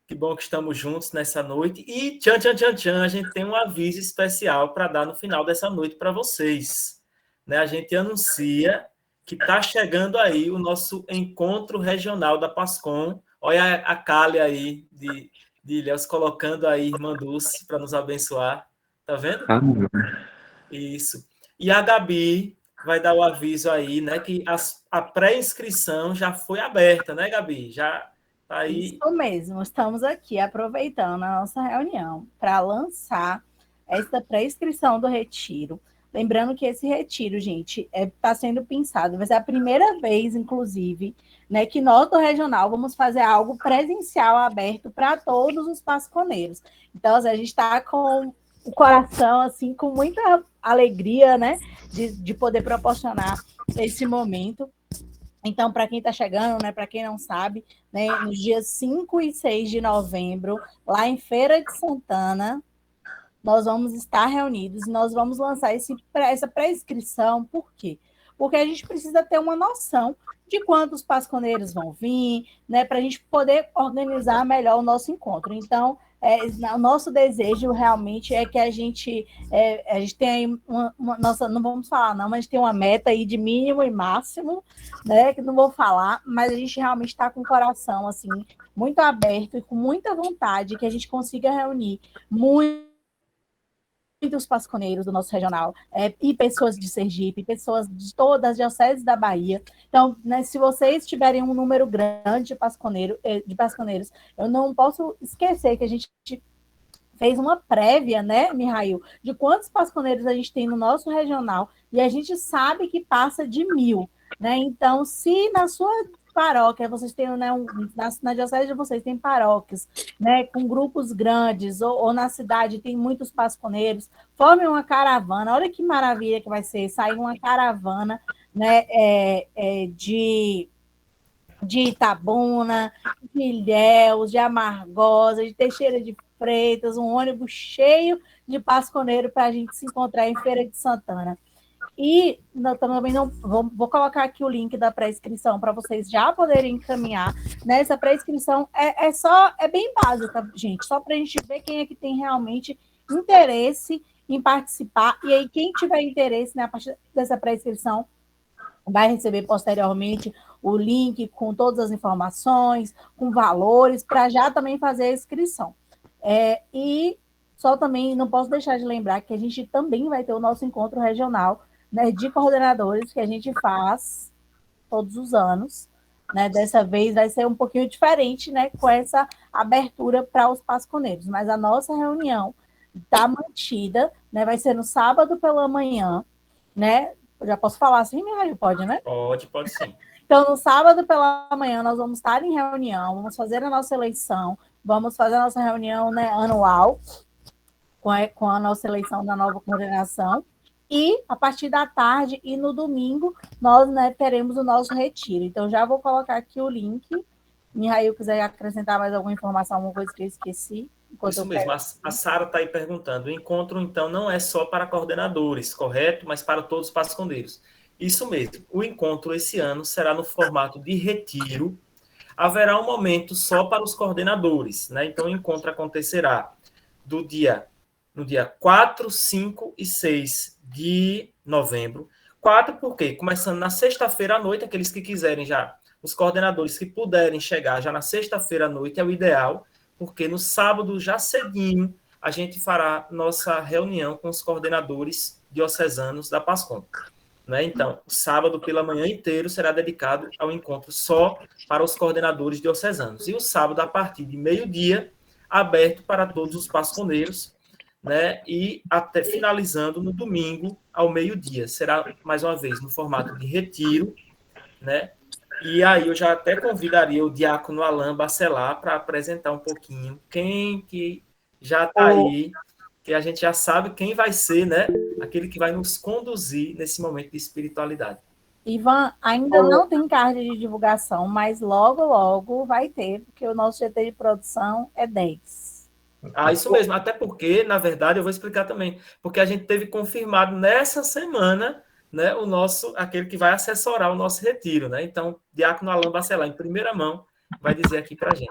Que bom que estamos juntos nessa noite. E tchan, tchan, tchan, tchan, a gente tem um aviso especial para dar no final dessa noite para vocês. Né? A gente anuncia que está chegando aí o nosso encontro regional da PASCOM. Olha a Kali aí de Ilhéus colocando aí Irmã Dulce para nos abençoar. Tá vendo? Amém. Isso. E a Gabi vai dar o aviso aí, né? Que a pré-inscrição já foi aberta, né, Gabi? Já tá aí. Isso mesmo, estamos aqui aproveitando a nossa reunião para lançar essa pré-inscrição do retiro. Lembrando que esse retiro, gente, está sendo pensado, vai ser a primeira vez, inclusive, né, que nós do Regional vamos fazer algo presencial aberto para todos os pasconeiros. Então, assim, a gente está com o coração, assim, com muita alegria, né, de poder proporcionar esse momento. Então, para quem está chegando, né, para quem não sabe, né, nos dias 5 e 6 de novembro, lá em Feira de Santana, nós vamos estar reunidos e nós vamos lançar essa pré-inscrição. Por quê? Porque a gente precisa ter uma noção de quantos pasconeiros vão vir, né, para a gente poder organizar melhor o nosso encontro. Então, o nosso desejo realmente é que a gente tem nossa, não vamos falar não, mas a gente tem uma meta aí de mínimo e máximo, né, que não vou falar, mas a gente realmente está com o coração assim, muito aberto e com muita vontade que a gente consiga reunir muitos pasconeiros do nosso regional, e pessoas de Sergipe, pessoas de todas as dioceses da Bahia. Então, né, se vocês tiverem um número grande de pasconeiros, eu não posso esquecer que a gente fez uma prévia, né, Mihail, de quantos pasconeiros a gente tem no nosso regional, e a gente sabe que passa de 1.000, né? Então, se na sua paróquia, vocês têm, né, na diocese de vocês tem paróquias, né, com grupos grandes, ou na cidade tem muitos pasconeiros, formem uma caravana, olha que maravilha que vai ser, sair uma caravana, né, de Itabuna, de Ilhéus, de Amargosa, de Teixeira de Freitas, um ônibus cheio de pasconeiro para a gente se encontrar em Feira de Santana. E também vou colocar aqui o link da pré-inscrição para vocês já poderem encaminhar. Nessa pré-inscrição é bem básica, gente, só para a gente ver quem é que tem realmente interesse em participar. E aí, quem tiver interesse, né, a partir dessa pré-inscrição, vai receber posteriormente o link com todas as informações, com valores, para já também fazer a inscrição. E só também não posso deixar de lembrar que a gente também vai ter o nosso encontro regional, né, de coordenadores, que a gente faz todos os anos, né? Dessa vez vai ser um pouquinho diferente, né, com essa abertura para os pasconeiros, mas a nossa reunião está mantida, né, vai ser no sábado pela manhã, né? Eu já posso falar assim, Mihail? Pode, né? Pode sim. Então, no sábado pela manhã, nós vamos estar em reunião, vamos fazer a nossa eleição, vamos fazer a nossa reunião, né, anual, com a nossa eleição da nova coordenação. E, a partir da tarde e no domingo, nós, né, teremos o nosso retiro. Então, já vou colocar aqui o link Mihail quiser acrescentar mais alguma informação, alguma coisa que eu esqueci. Isso mesmo, a Sara está aí perguntando. O encontro, então, não é só para coordenadores, correto? Mas para todos os pascondeiros. Isso mesmo. O encontro esse ano será no formato de retiro. Haverá um momento só para os coordenadores, né? Então, o encontro acontecerá no dia 4, 5 e 6 de novembro. 4 por quê? Começando na sexta-feira à noite, aqueles que quiserem já, os coordenadores que puderem chegar já na sexta-feira à noite é o ideal, porque no sábado, já cedinho, a gente fará nossa reunião com os coordenadores diocesanos da PASCOM. Né? Então, o sábado pela manhã inteiro será dedicado ao encontro só para os coordenadores diocesanos. E o sábado, a partir de meio-dia, aberto para todos os pasconeiros, né? E até finalizando no domingo, ao meio-dia. Será, mais uma vez, no formato de retiro, né? E aí eu já até convidaria o diácono Alain Bacelar para apresentar um pouquinho quem que já está aí, que a gente já sabe quem vai ser, né? Aquele que vai nos conduzir nesse momento de espiritualidade. Ivan, ainda não tem card de divulgação, mas logo, logo vai ter, porque o nosso GT de produção é 10. Isso mesmo. Até porque, na verdade, eu vou explicar também, porque a gente teve confirmado nessa semana, né, aquele que vai assessorar o nosso retiro, né? Então, diácono Alain Bacelar, em primeira mão, vai dizer aqui para a gente.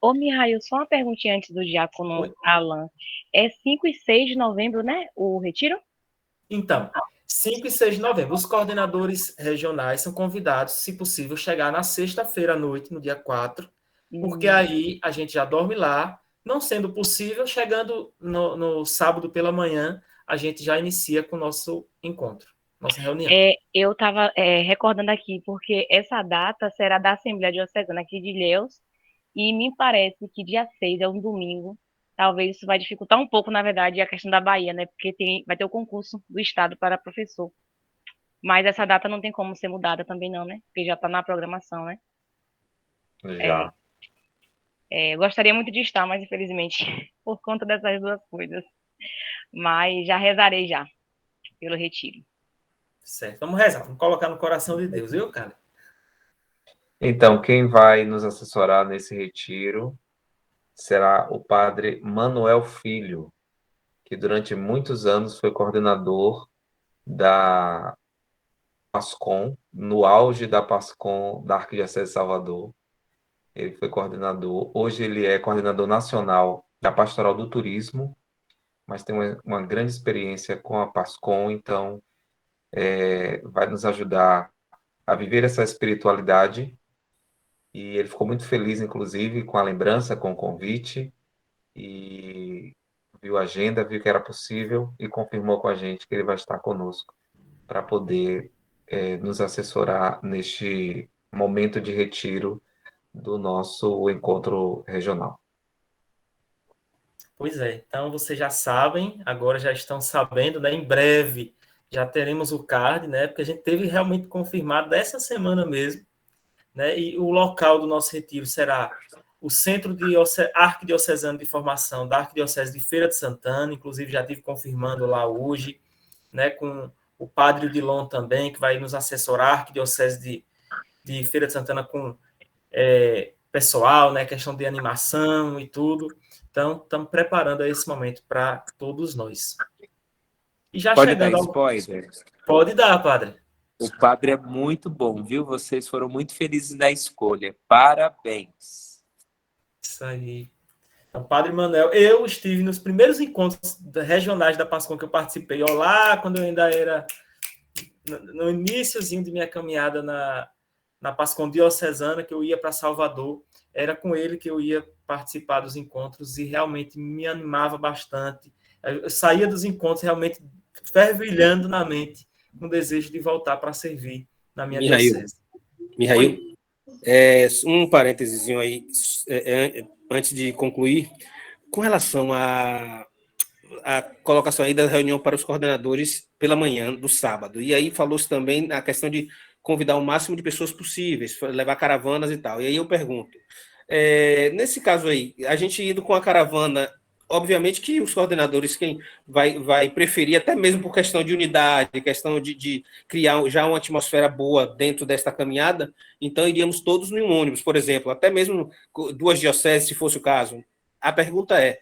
Ô, Mihail, só uma perguntinha antes do diácono Alain. É 5 e 6 de novembro, né, o retiro? Então, 5 e 6 de novembro. Os coordenadores regionais são convidados, se possível, chegar na sexta-feira à noite, no dia 4, porque aí a gente já dorme lá. Não sendo possível, chegando no sábado pela manhã, a gente já inicia com o nosso encontro, nossa reunião. Eu estava recordando aqui, porque essa data será da Assembleia Diocesana aqui de Ilhéus, e me parece que dia 6 é um domingo. Talvez isso vai dificultar um pouco, na verdade, a questão da Bahia, né? Porque vai ter o concurso do Estado para professor. Mas essa data não tem como ser mudada também não, né? Porque já está na programação, né? Já. Eu gostaria muito de estar, mas infelizmente, por conta dessas duas coisas. Mas já rezarei já, pelo retiro. Certo, vamos rezar, vamos colocar no coração de Deus, viu, cara? Então, quem vai nos assessorar nesse retiro será o padre Manuel Filho, que durante muitos anos foi coordenador da PASCOM, no auge da PASCOM da Arquidiocese de Salvador. Ele foi coordenador, hoje ele é coordenador nacional da Pastoral do Turismo, mas tem uma grande experiência com a PASCOM, então vai nos ajudar a viver essa espiritualidade. E ele ficou muito feliz, inclusive, com a lembrança, com o convite, e viu a agenda, viu que era possível e confirmou com a gente que ele vai estar conosco para poder nos assessorar neste momento de retiro do nosso encontro regional. Pois é, então vocês já sabem, agora já estão sabendo, né? Em breve já teremos o card, né? Porque a gente teve realmente confirmado dessa semana mesmo, né? E o local do nosso retiro será o Centro Arquidiocesano de Formação da Arquidiocese de Feira de Santana, inclusive já tive confirmando lá hoje, né? Com o Padre Odilon também, que vai nos assessorar, a Arquidiocese de Feira de Santana com pessoal, né? Questão de animação e tudo. Então, estamos preparando esse momento para todos nós. E já Pode chegando dar spoiler? Pode dar, padre. O padre é muito bom, viu? Vocês foram muito felizes na escolha. Parabéns. Isso aí. Então, Padre Manuel, eu estive nos primeiros encontros regionais da PASCOM que eu participei. Olá, quando eu ainda era no iniciozinho de minha caminhada na PASCOM diocesana, que eu ia para Salvador. Era com ele que eu ia participar dos encontros e realmente me animava bastante. Eu saía dos encontros realmente fervilhando na mente, com o desejo de voltar para servir na minha diocese. Mihail, um parênteses aí, antes de concluir, com relação à colocação aí da reunião para os coordenadores pela manhã do sábado. E aí falou-se também na questão de convidar o máximo de pessoas possíveis, levar caravanas e tal. E aí eu pergunto, nesse caso aí, a gente indo com a caravana, obviamente que os coordenadores, quem vai preferir, até mesmo por questão de unidade, questão de criar já uma atmosfera boa dentro desta caminhada, então iríamos todos em um ônibus, por exemplo, até mesmo 2 dioceses, se fosse o caso. A pergunta é,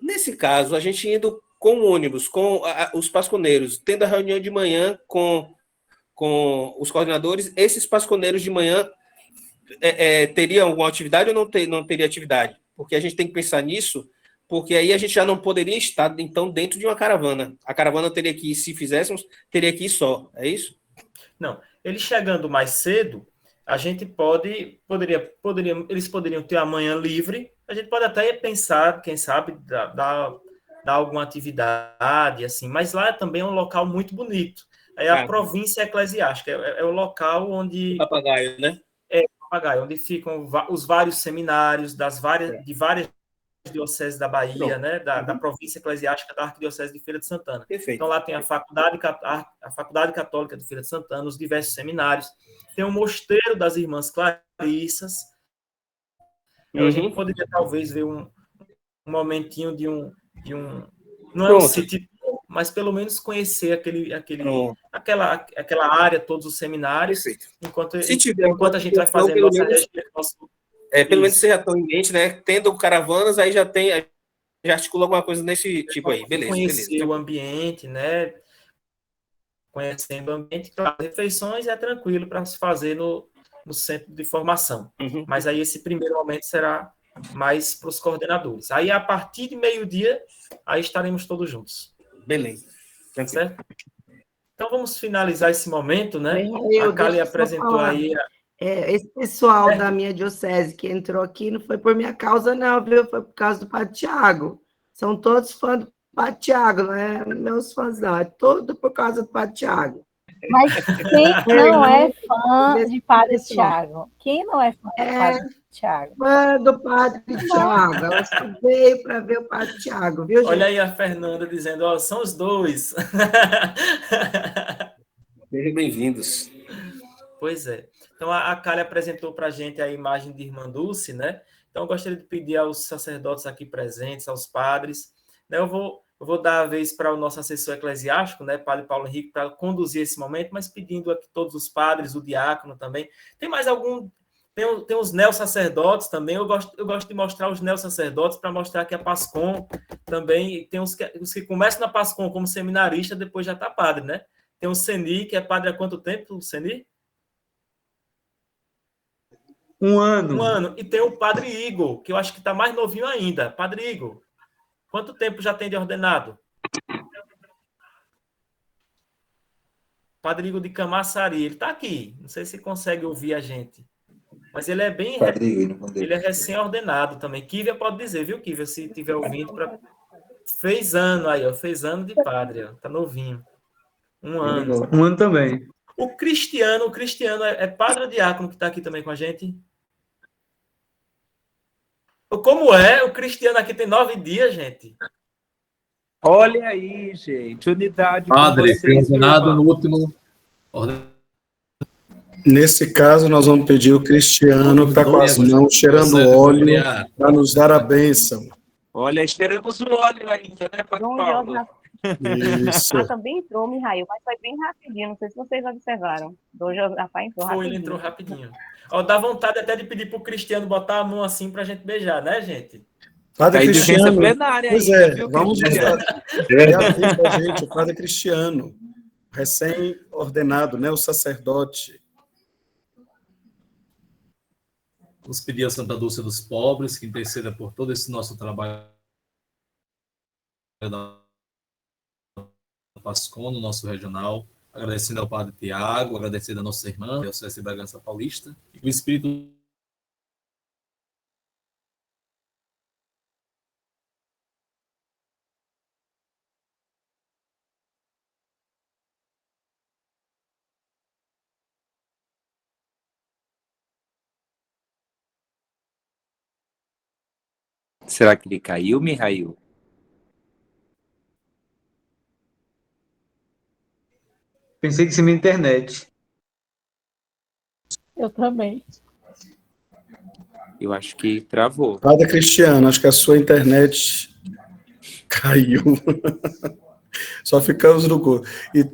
nesse caso, a gente indo com o ônibus, com os pasconeiros, tendo a reunião de manhã com os coordenadores, esses pasconeiros de manhã teriam alguma atividade ou não teria atividade? Porque a gente tem que pensar nisso, porque aí a gente já não poderia estar, então, dentro de uma caravana. A caravana teria que ir, se fizéssemos, teria que ir só, é isso? Não, eles chegando mais cedo, a gente eles poderiam ter a manhã livre, a gente pode até pensar, quem sabe, dar alguma atividade, assim, mas lá também é um local muito bonito. É a província eclesiástica, é o local onde... Papagaio, né? Papagaio, onde ficam os vários seminários de várias dioceses da Bahia, né, da província eclesiástica da Arquidiocese de Feira de Santana. Perfeito. Então lá tem a Faculdade Católica de Feira de Santana, os diversos seminários, tem o Mosteiro das Irmãs Clarissas. A gente poderia talvez ver um momentinho de um não é um city, mas pelo menos conhecer aquela área, todos os seminários, enquanto a gente vai fazendo nossa região. Pelo menos você já tem em mente, né? Tendo caravanas, aí já articula alguma coisa nesse tipo aí. Beleza. Conhecer o ambiente, né? Conhecendo o ambiente, claro, refeições é tranquilo para se fazer no centro de formação. Mas aí esse primeiro momento será mais para os coordenadores. Aí, a partir de meio-dia, aí estaremos todos juntos. Beleza. Certo? Então, vamos finalizar esse momento, né? A Kali apresentou aí... Esse pessoal da minha diocese que entrou aqui não foi por minha causa, não, viu? Foi por causa do Padre Tiago. São todos fãs do Padre Tiago, não é meus fãs, não. É tudo por causa do Padre Tiago. Mas quem não é fã de Padre Tiago? Quem não é fã de Padre Tiago? Fã do Padre Tiago. Ela só veio para ver o Padre Tiago, viu, gente? Olha aí a Fernanda dizendo, ó, são os dois. Sejam bem-vindos. Pois é. Então, a Kali apresentou para a gente a imagem de Irmã Dulce, né? Então, eu gostaria de pedir aos sacerdotes aqui presentes, aos padres, né? Eu vou dar a vez para o nosso assessor eclesiástico, né, Padre Paulo Henrique, para conduzir esse momento, mas pedindo aqui todos os padres, o diácono também. Tem mais algum... Tem os neossacerdotes também. Eu gosto de mostrar os neossacerdotes para mostrar que a PASCOM também... Tem os que começam na PASCOM como seminarista, depois já está padre, né? Tem o Seni, que é padre há quanto tempo, o Seni? 1 ano. 1 ano. E tem o Padre Igor, que eu acho que está mais novinho ainda. Padre Igor, quanto tempo já tem de ordenado? Padre Igor de Camaçari. Ele está aqui. Não sei se consegue ouvir a gente. Mas ele é bem... Ele é recém-ordenado também. Kívia pode dizer, viu, Kívia? Se estiver ouvindo. Fez ano aí, ó. Fez ano de padre, ó. Tá novinho. 1 ano. 1 ano também. O Cristiano é padre ou diácono que está aqui também com a gente? Como é? O Cristiano aqui tem 9 dias, gente. Olha aí, gente. Unidade. Padre, foi ordenado no último... Nesse caso, nós vamos pedir o Cristiano, que está com as mãos cheirando óleo, para nos dar a bênção. Olha, cheiramos o óleo ainda, né, Padre Paulo? Isso. Também entrou, Mihail, mas foi bem rapidinho, não sei se vocês observaram. Do Josafá entrou rapidinho. Ele entrou rapidinho. Ó, dá vontade até de pedir para o Cristiano botar a mão assim para a gente beijar, né, gente? Padre Cristiano, plenária pois ainda, é, viu, vamos mostrar aqui com a gente o Padre Cristiano, recém-ordenado, né, o sacerdote. Vamos pedir a Santa Dulce dos Pobres, que interceda por todo esse nosso trabalho da PASCOM, no nosso regional, agradecendo ao Padre Tiago, agradecendo a nossa irmã, a Diocese de Bragança Paulista, e que o Espírito Será que ele caiu, Mihail? Pensei que seria minha internet. Eu também. Eu acho que travou. Padre Cristiano, acho que a sua internet Caiu. Só ficamos no gol. E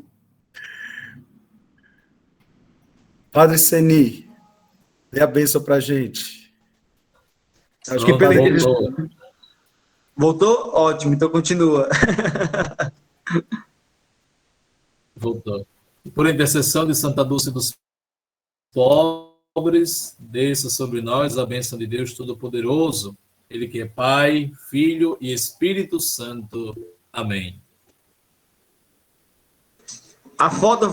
Padre Seni, dê a bênção para a gente. Acho que pela Voltou? Ótimo, então continua. Voltou. Por intercessão de Santa Dulce dos pobres, desça sobre nós a bênção de Deus Todo-Poderoso, Ele que é Pai, Filho e Espírito Santo. Amém. A foto